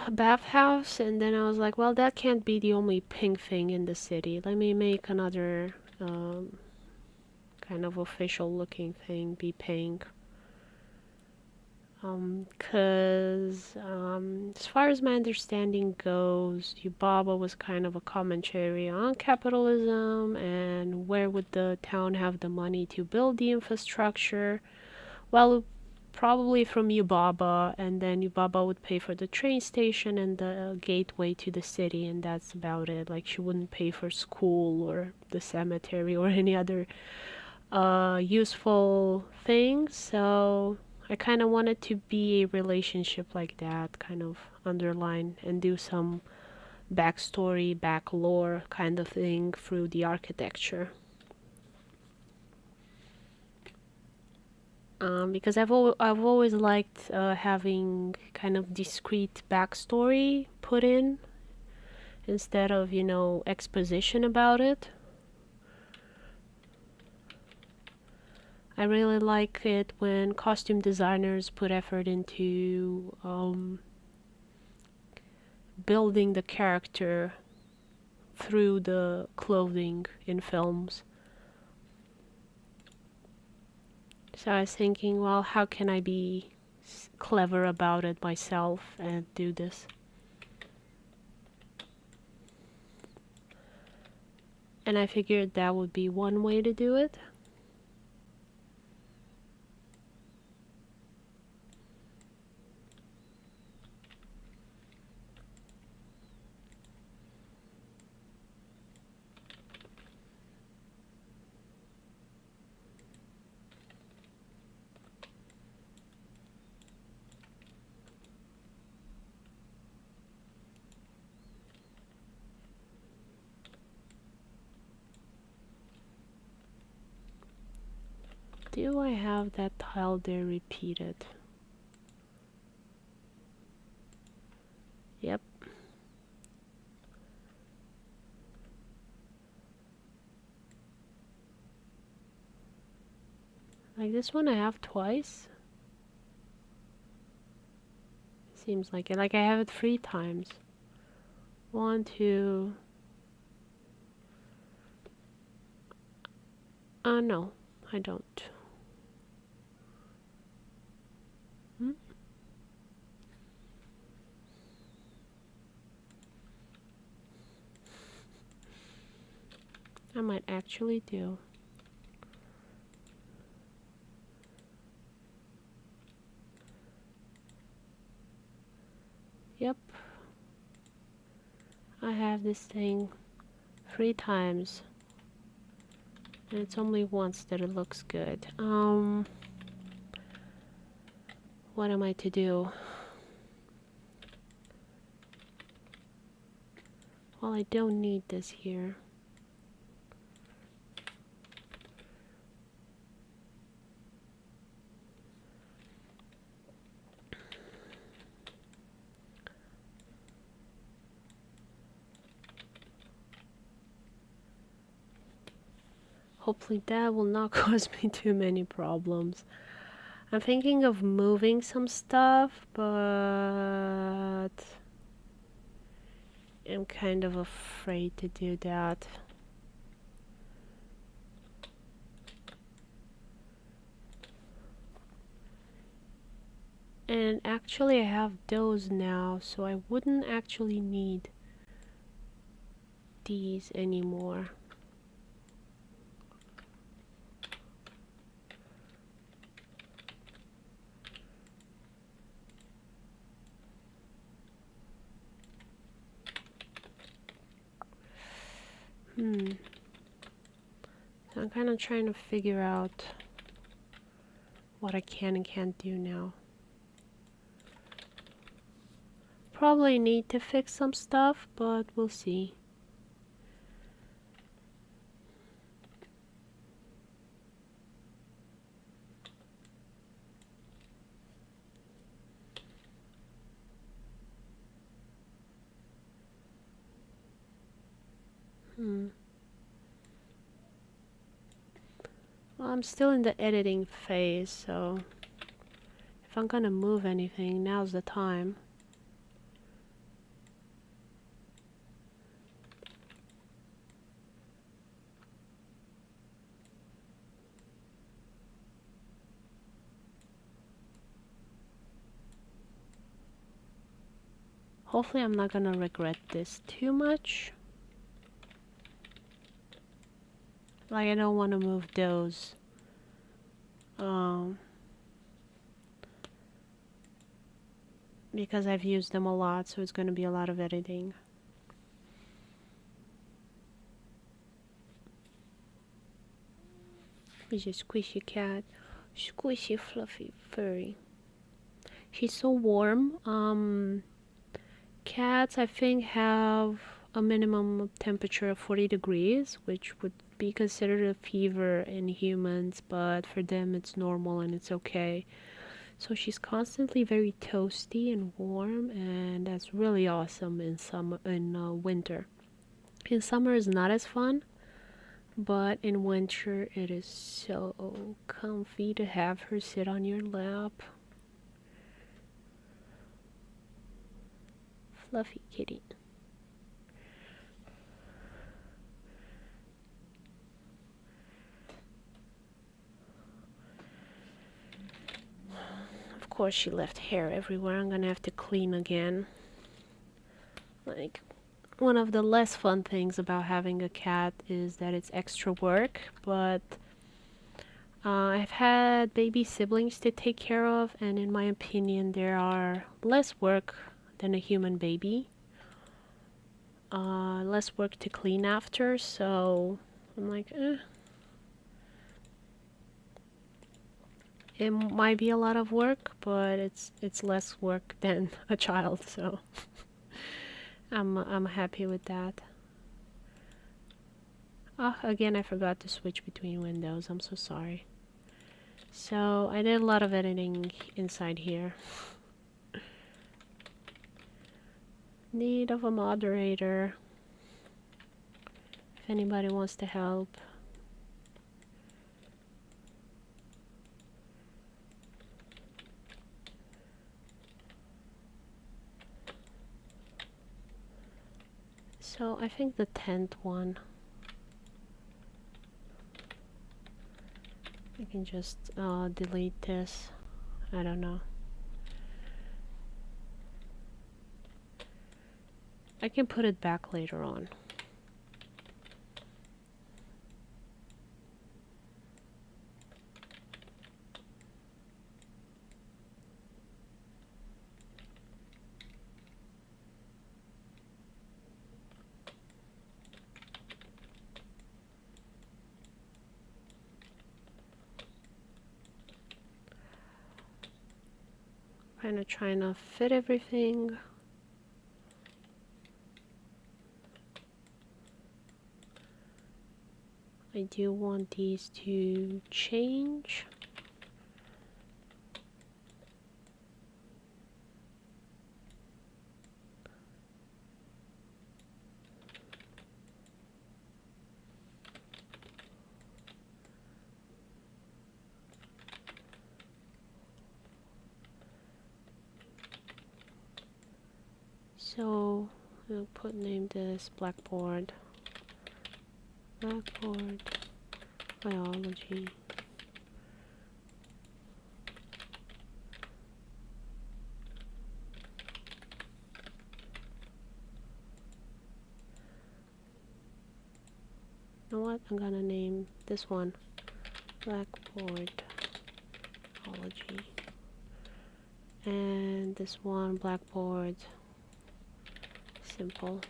bathhouse, and then I was like, well, that can't be the only pink thing in the city. Let me make another kind of official looking thing be pink. Cause as far as my understanding goes, Yubaba was kind of a commentary on capitalism and where would the town have the money to build the infrastructure. Well, probably from Yubaba, and then Yubaba would pay for the train station and the gateway to the city, and that's about it. Like, she wouldn't pay for school or the cemetery or any other useful things. So I kind of want it to be a relationship like that, kind of underline and do some backstory, back lore kind of thing through the architecture. Because I've always liked having kind of discrete backstory put in instead of, you know, exposition about it. I really like it when costume designers put effort into building the character through the clothing in films. So I was thinking, well, how can I be clever about it myself and do this? And I figured that would be one way to do it. Do I have that tile there repeated? Yep. Like this one I have twice. Seems like it. Like I have it 3 times. 1, 2. No, I don't. I might actually do. Yep. I have this thing 3 times. And it's only once that it looks good. What am I to do? Well, I don't need this here. Hopefully that will not cause me too many problems. I'm thinking of moving some stuff, but I'm kind of afraid to do that. And actually I have those now, so I wouldn't actually need these anymore. So I'm kind of trying to figure out what I can and can't do now. Probably need to fix some stuff, but we'll see. Well, I'm still in the editing phase, so if I'm gonna move anything, now's the time. Hopefully I'm not gonna regret this too much. Like, I don't want to move those. Because I've used them a lot, so it's going to be a lot of editing. He's a squishy cat. Squishy, fluffy, furry. She's so warm. Cats, I think, have a minimum temperature of 40 degrees, which would be considered a fever in humans, but for them it's normal and it's okay. So she's constantly very toasty and warm, and that's really awesome in summer, in winter. In summer is not as fun, but in winter it is so comfy to have her sit on your lap. Fluffy kitty. Of course she left hair everywhere. I'm gonna have to clean again. Like, one of the less fun things about having a cat is that it's extra work, but I've had baby siblings to take care of, and in my opinion, there are less work than a human baby. Less work to clean after, so I'm like, it might be a lot of work, but it's less work than a child, so I'm happy with that. Oh, again, I forgot to switch between windows. I'm so sorry. So I did a lot of editing inside here. Need of a moderator. If anybody wants to help. So I think the 10th one. I can just delete this. I don't know. I can put it back later on. Kind of trying to fit everything. I do want these to change. So I'll name this Blackboard. Blackboard Biology. You know what? I'm gonna name this one Blackboard Biology. And this one Blackboard Simple.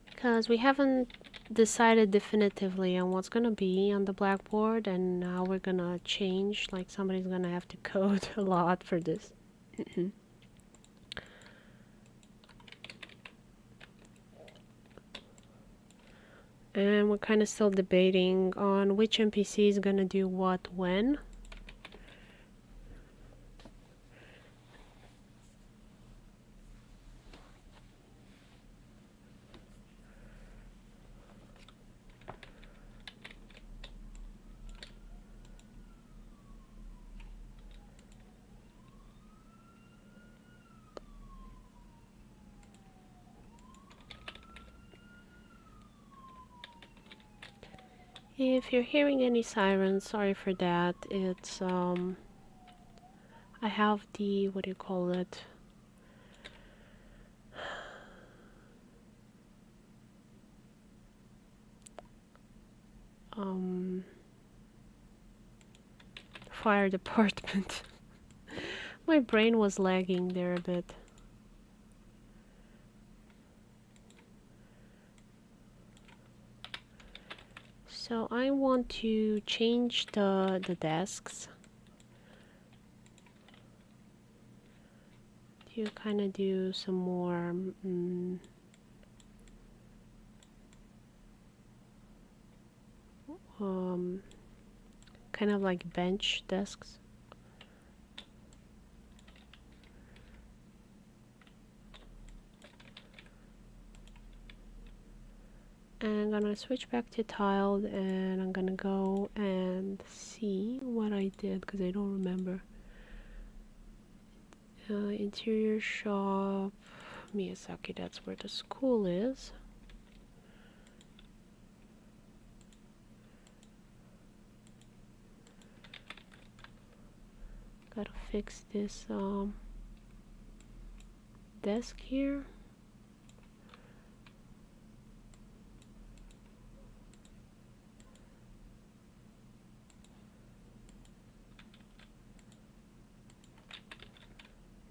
Because we haven't decided definitively on what's gonna be on the blackboard, and now we're gonna change, like somebody's gonna have to code a lot for this. And we're kind of still debating on which NPC is gonna do what when. If you're hearing any sirens, sorry for that. It's I have the, what do you call it? Fire department. My brain was lagging there a bit. So I want to change the desks to kind of do some more kind of like bench desks. And I'm gonna switch back to tiled, and I'm gonna go and see what I did because I don't remember. Interior shop, Miyazaki, that's where the school is. Gotta fix this desk here.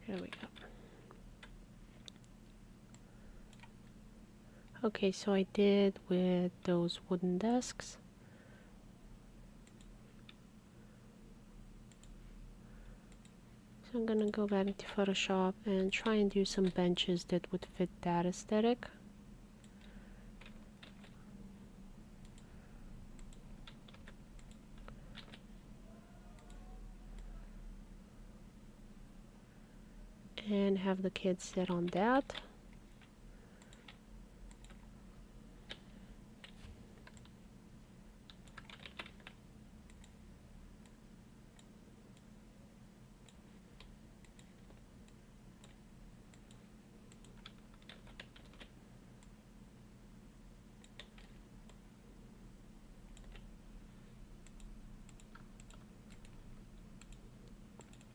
There we go. Okay, so I did with those wooden desks. So I'm gonna go back into Photoshop and try and do some benches that would fit that aesthetic. And have the kids sit on that.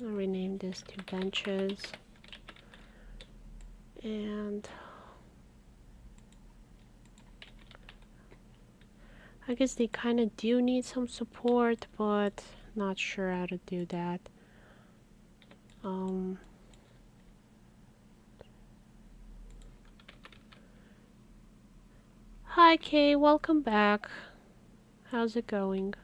I'll rename this to benches. And I guess they kind of do need some support, but not sure how to do that. Hi Kay, welcome back. How's it going?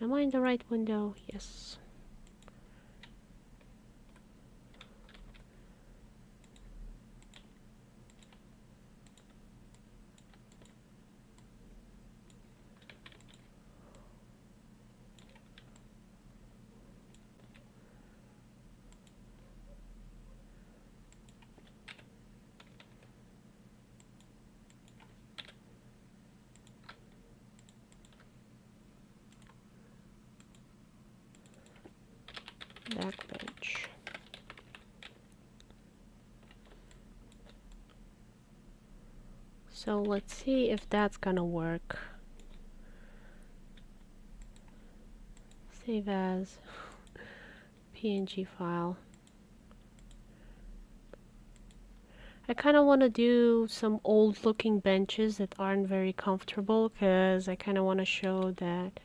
Am I in the right window? Yes. Backbench. So let's see if that's gonna work. Save as PNG file. I kind of want to do some old looking benches that aren't very comfortable because I kind of want to show that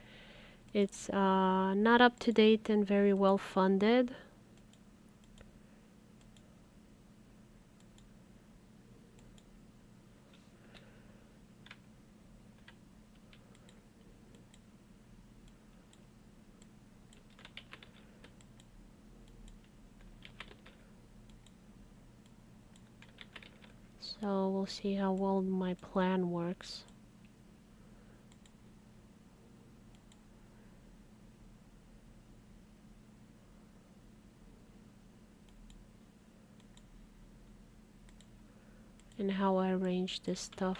it's not up to date and very well funded. So we'll see how well my plan works. And how I arrange this stuff.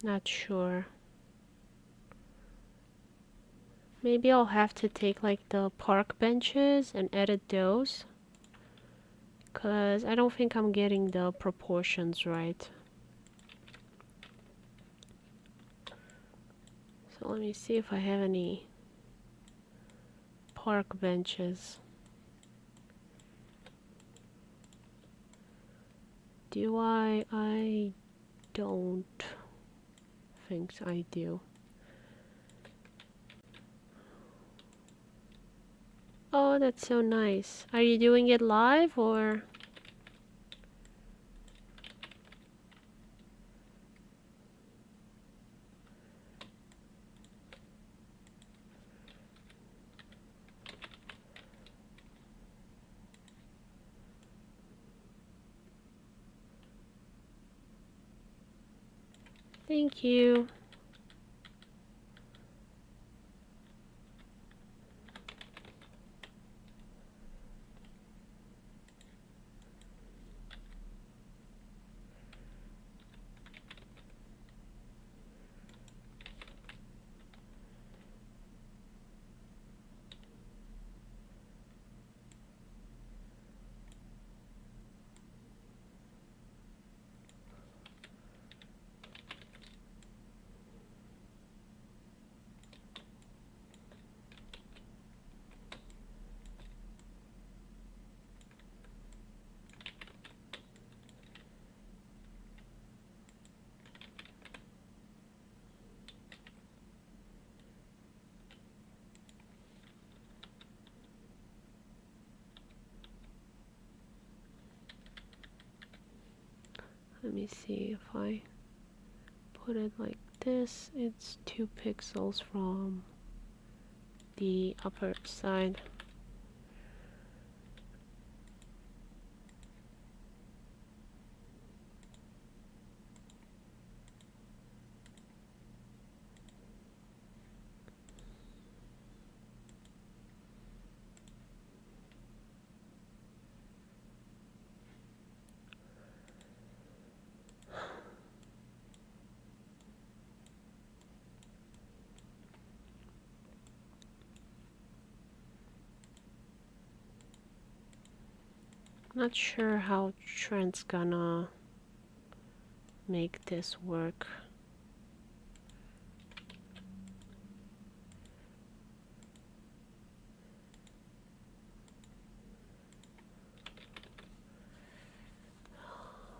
Not sure. Maybe I'll have to take like the park benches and edit those. Because I don't think I'm getting the proportions right. So let me see if I have any park benches. Do I? I don't think I do. Oh, that's so nice. Are you doing it live or? Thank you. Let me see if I put it like this. It's 2 pixels from the upper side. Not sure how Trent's gonna make this work.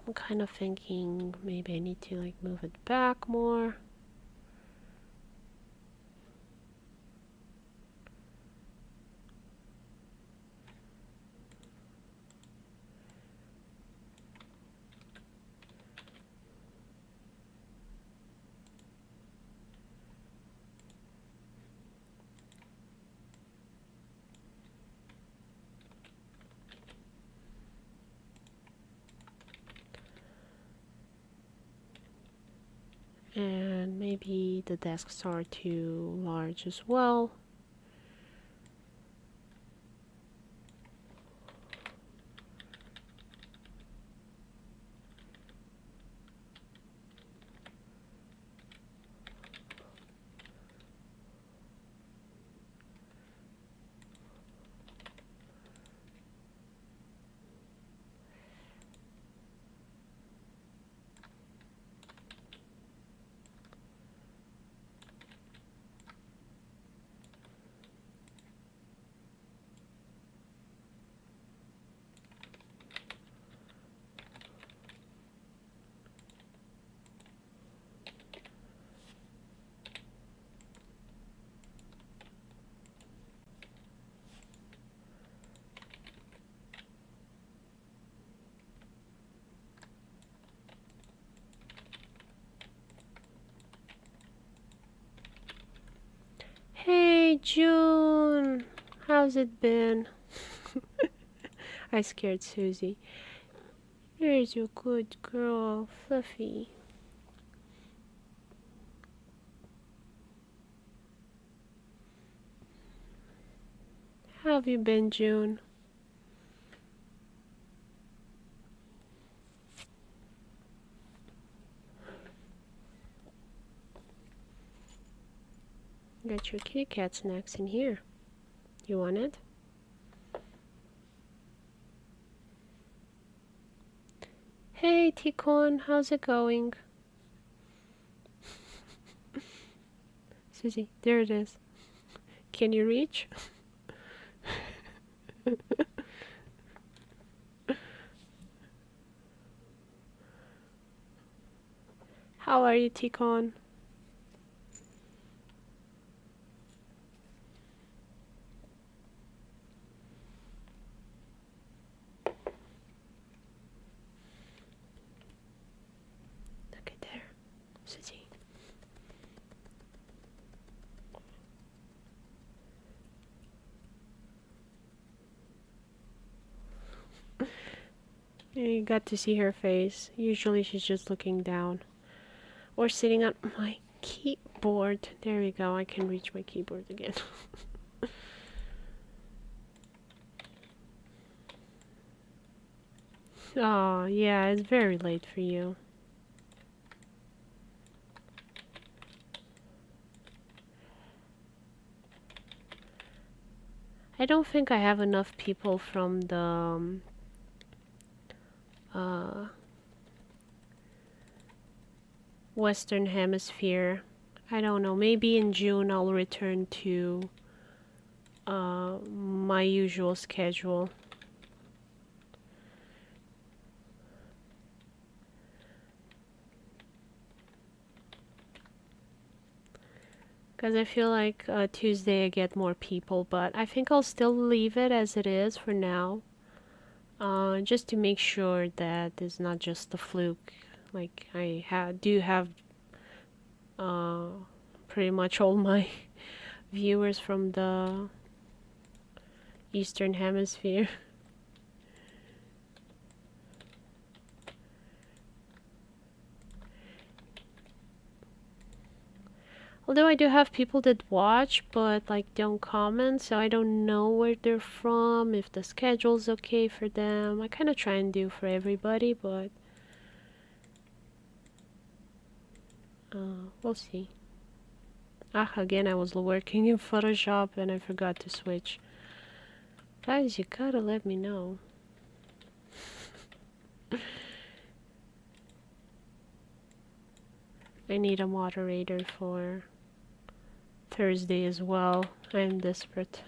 I'm kind of thinking maybe I need to like move it back more. And maybe the desks are too large as well. Hey June, how's it been? I scared Susie. There's your good girl, Fluffy. How have you been, June? Got your kitty cat snacks in here. You want it? Hey, Ticon, how's it going? Susie, there it is. Can you reach? How are you, Ticon? Look at there, Susie. You got to see her face. Usually she's just looking down. Or sitting on my keyboard. There we go, I can reach my keyboard again. Oh, yeah, it's very late for you. I don't think I have enough people from the Western Hemisphere. I don't know, maybe in June I'll return to my usual schedule. Because I feel like Tuesday I get more people, but I think I'll still leave it as it is for now. Just to make sure that it's not just a fluke. Like, I do have pretty much all my viewers from the Eastern Hemisphere. Although I do have people that watch, but like don't comment, so I don't know where they're from, if the schedule's okay for them. I kind of try and do for everybody, but we'll see. Again, I was working in Photoshop and I forgot to switch. Guys, you gotta let me know. I need a moderator for Thursday as well. I'm desperate.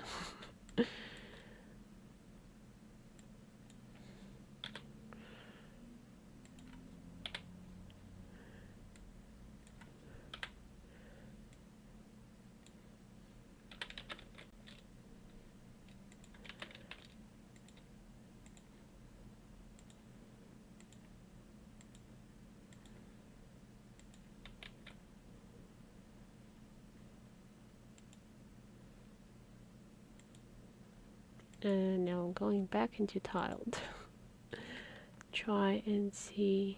And now I'm going back into tiled. Try and see.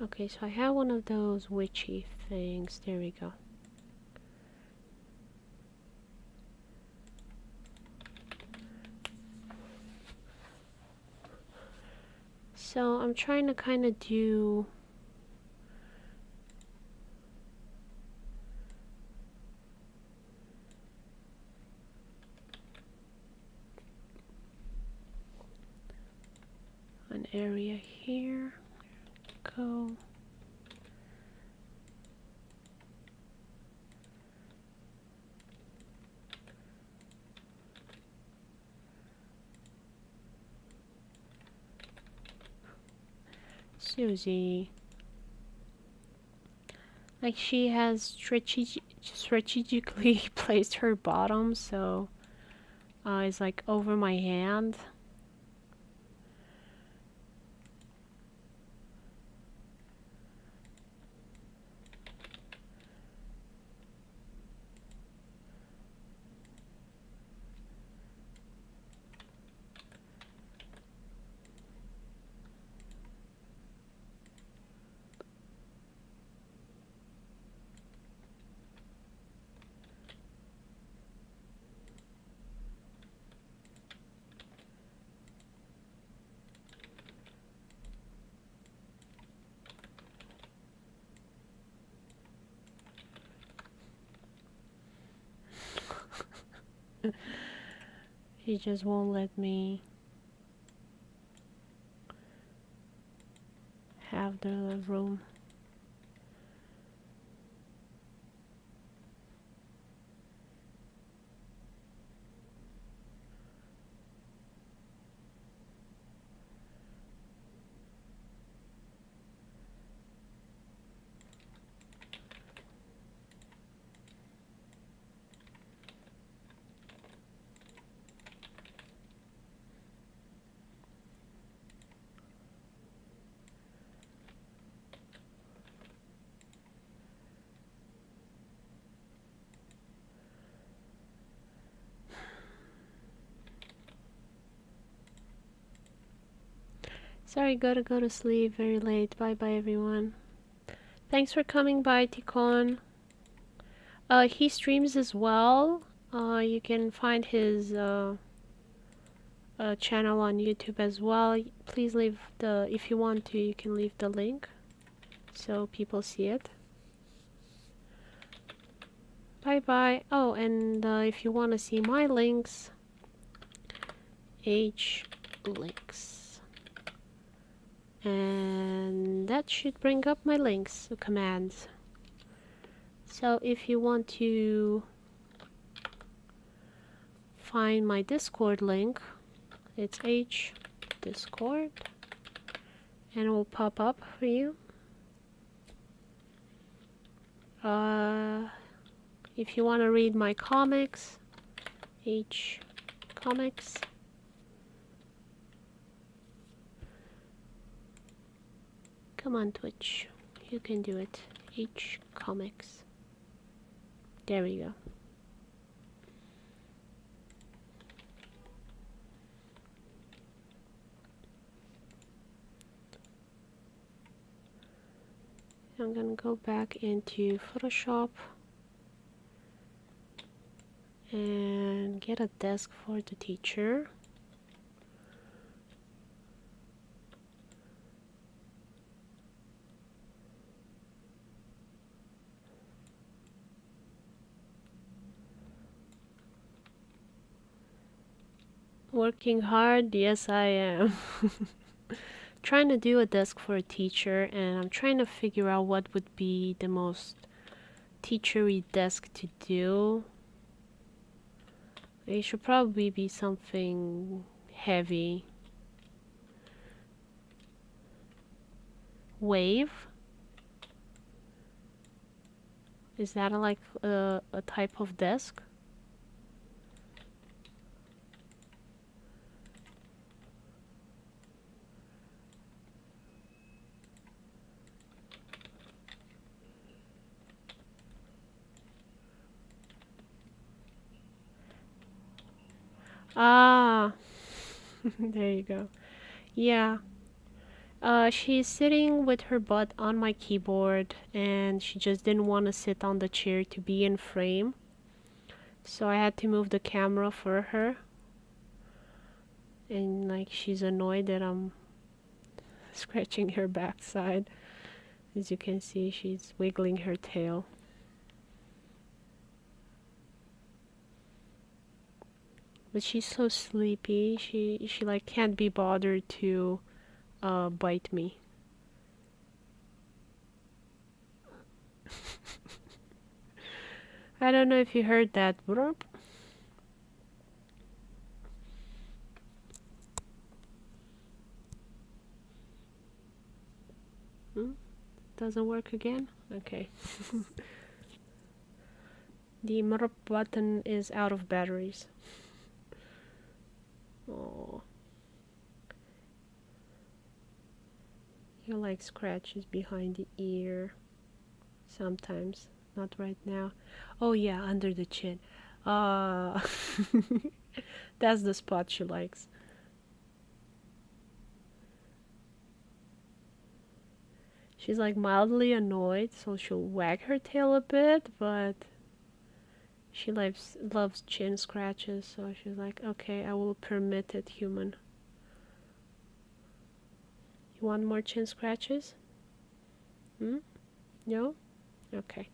Okay, so I have one of those witchy things. There we go. So I'm trying to kind of do an area here. Go. Susie. Like, she has strategically placed her bottom, so it's like over my hand. She just won't let me have the room. Sorry, gotta go to sleep very late. Bye bye, everyone. Thanks for coming by, Ticon. He streams as well. You can find his channel on YouTube as well. Please leave the, if you want to, you can leave the link so people see it. Bye bye. Oh, and if you want to see my links, H links. And that should bring up my links, the commands. So if you want to find my Discord link, it's H Discord, and it will pop up for you. If you want to read my comics, H Comics. Come on, Twitch, you can do it. H Comics. There we go. I'm gonna go back into Photoshop and get a desk for the teacher. Working hard? Yes, I am. Trying to do a desk for a teacher, and I'm trying to figure out what would be the most teachery desk to do. It should probably be something heavy. Wave? Is that like a type of desk? Ah, there you go. Yeah. She's sitting with her butt on my keyboard, and she just didn't want to sit on the chair to be in frame. So I had to move the camera for her. And like, she's annoyed that I'm scratching her backside. As you can see, she's wiggling her tail. But she's so sleepy. She like can't be bothered to bite me. I don't know if you heard that. Burp. Doesn't work again? Okay. The murp button is out of batteries. Oh. He like scratches behind the ear. Sometimes. Not right now. Oh yeah, under the chin. That's the spot she likes. She's like mildly annoyed, so she'll wag her tail a bit, but she loves chin scratches, so she's like, okay, I will permit it, human. You want more chin scratches? No? Okay.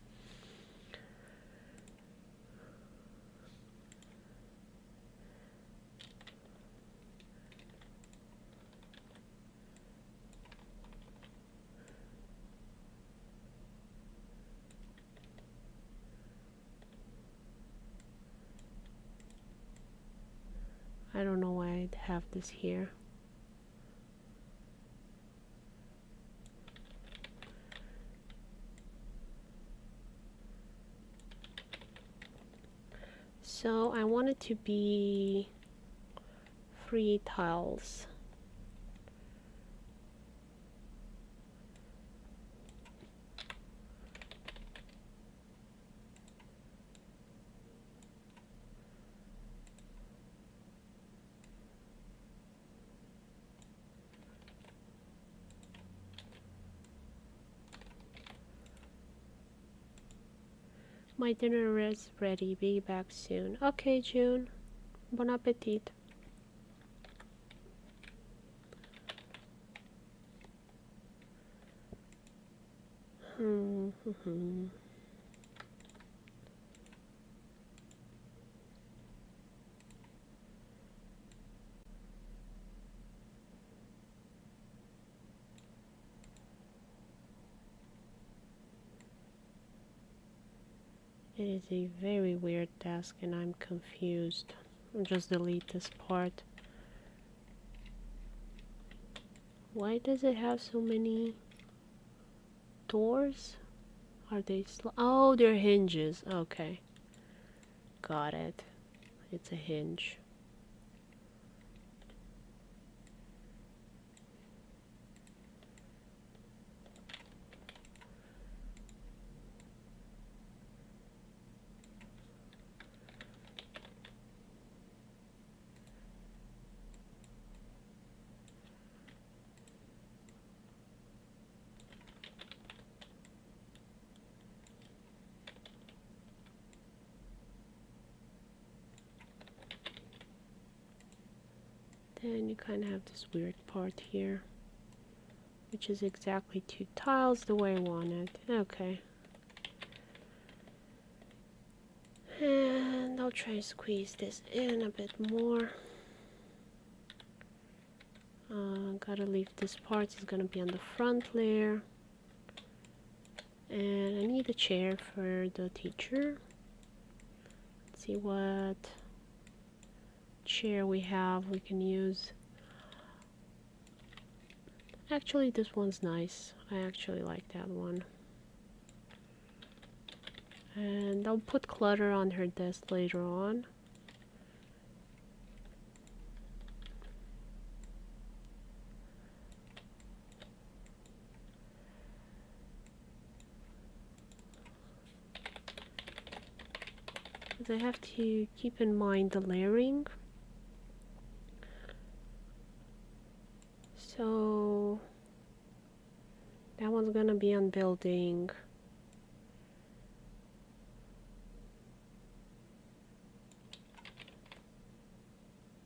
have this here. So I want it to be 3 tiles. My dinner is ready. Be back soon. Okay, June. Bon appetit. It is a very weird task and I'm confused. I'll just delete this part. Why does it have so many doors? Are they oh, they're hinges. Okay. Got it. It's a hinge. Then you kind of have this weird part here, which is exactly 2 tiles the way I want it. Okay. And I'll try to squeeze this in a bit more. Gotta leave this part, it's gonna be on the front layer. And I need a chair for the teacher. Let's see what chair we have we can use. Actually, this one's nice. I actually like that one. And I'll put clutter on her desk later on. I have to keep in mind the layering. So that one's gonna be on building.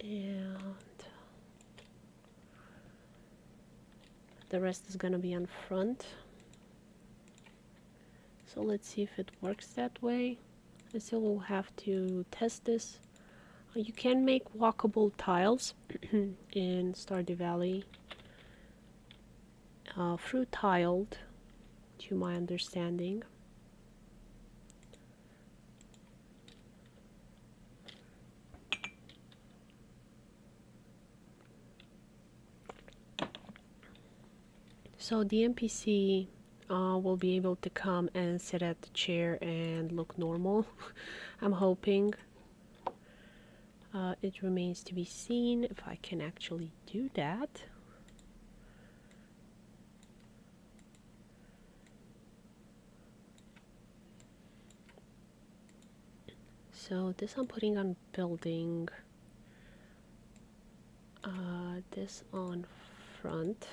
And the rest is gonna be on front. So let's see if it works that way. I still will have to test this. You can make walkable tiles in Stardew Valley. Fruit tiled, to my understanding. So the NPC will be able to come and sit at the chair and look normal. I'm hoping. It remains to be seen if I can actually do that. So this I'm putting on building. This on front.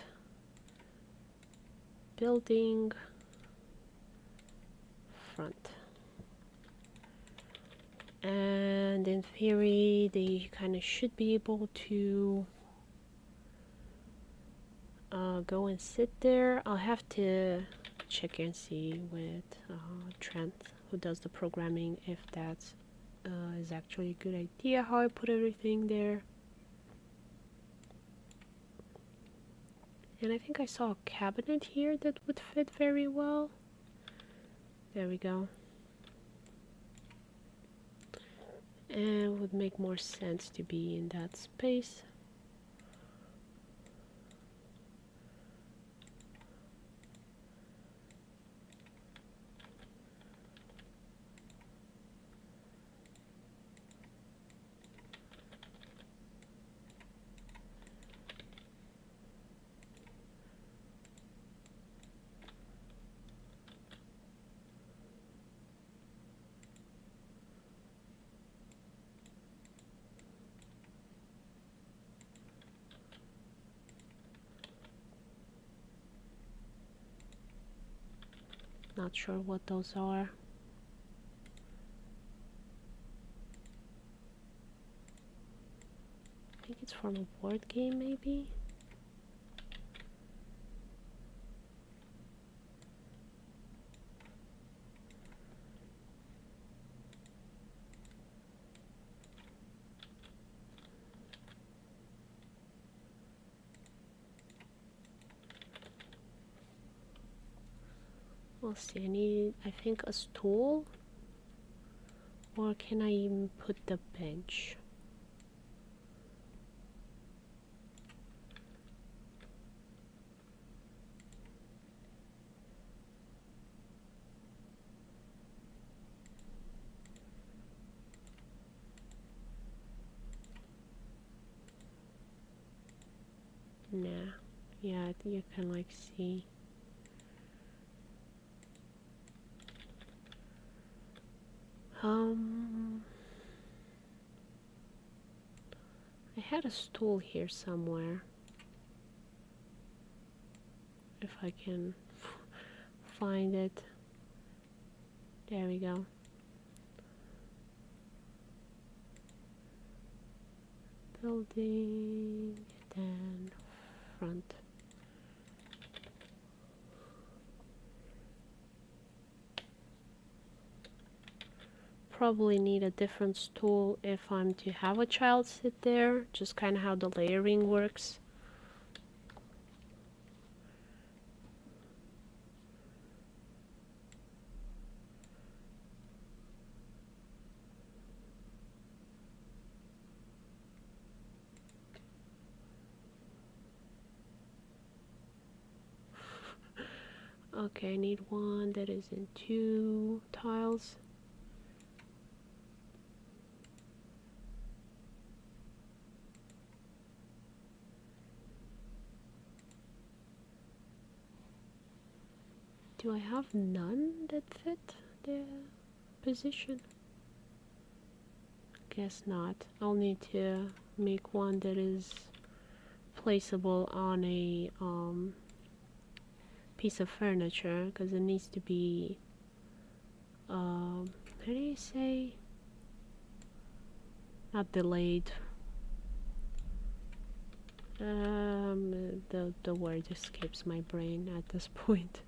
Building. Front. And in theory, they kind of should be able to go and sit there. I'll have to check and see with Trent, who does the programming, if that's is actually a good idea how I put everything there. And I think I saw a cabinet here that would fit very well. There we go. And it would make more sense to be in that space. Not sure what those are. I think it's from a board game, maybe? We'll see. I need, I think, a stool. Or can I even put the bench? Nah. Yeah, you can like see. I had a stool here somewhere. If I can find it. There we go. Building, then front. Probably need a different stool if I'm to have a child sit there, just kind of how the layering works. Okay, I need one that is in 2 tiles. Do I have none that fit the position? Guess not. I'll need to make one that is placeable on a piece of furniture, because it needs to be how do you say, not delayed, the word escapes my brain at this point.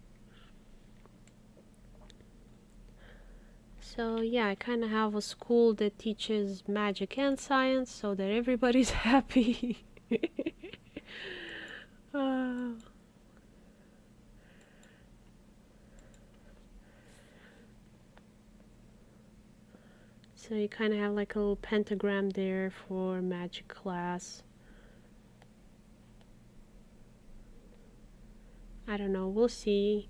So yeah, I kind of have a school that teaches magic and science so that everybody's happy. So you kind of have like a little pentagram there for magic class. I don't know, we'll see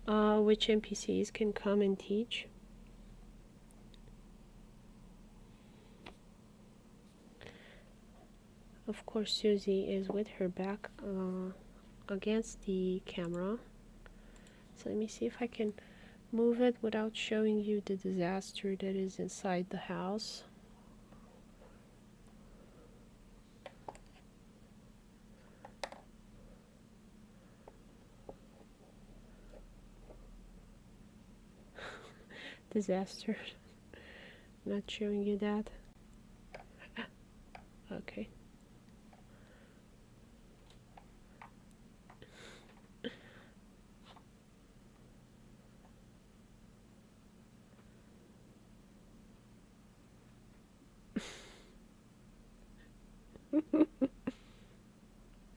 which NPCs can come and teach. Of course, Susie is with her back against the camera. So let me see if I can move it without showing you the disaster that is inside the house. Disaster. Not showing you that. Okay.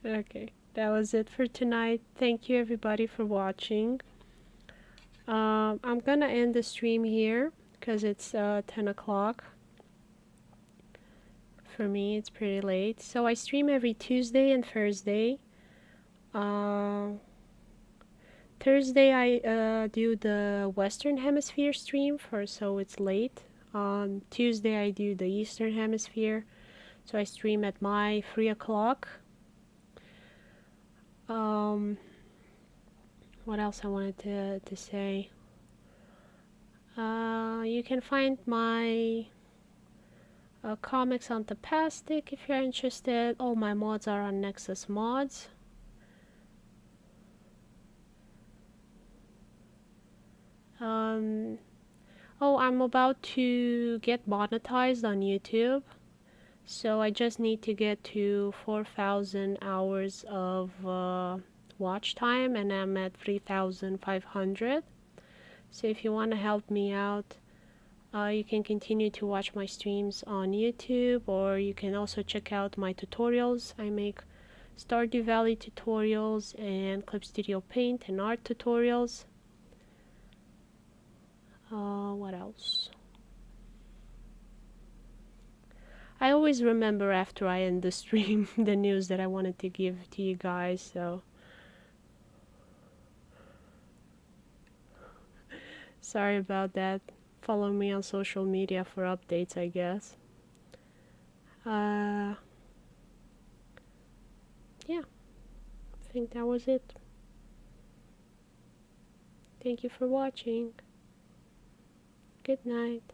Okay, that was it for tonight. Thank you everybody for watching. I'm gonna end the stream here because it's 10 o'clock. For me, it's pretty late. So I stream every Tuesday and Thursday. Thursday I do the Western Hemisphere stream so it's late. On Tuesday I do the Eastern Hemisphere, so I stream at my 3 o'clock. What else I wanted to say? You can find my comics on Tapastic if you're interested. All my mods are on NexusMods. Um, oh, I'm about to get monetized on YouTube. So I just need to get to 4,000 hours of watch time, and I'm at 3,500. So if you want to help me out, you can continue to watch my streams on YouTube, or you can also check out my tutorials. I make Stardew Valley tutorials and Clip Studio Paint and art tutorials. What else? I always remember after I end the stream the news that I wanted to give to you guys, so sorry about that. Follow me on social media for updates, I guess. Yeah, I think that was it. Thank you for watching. Good night.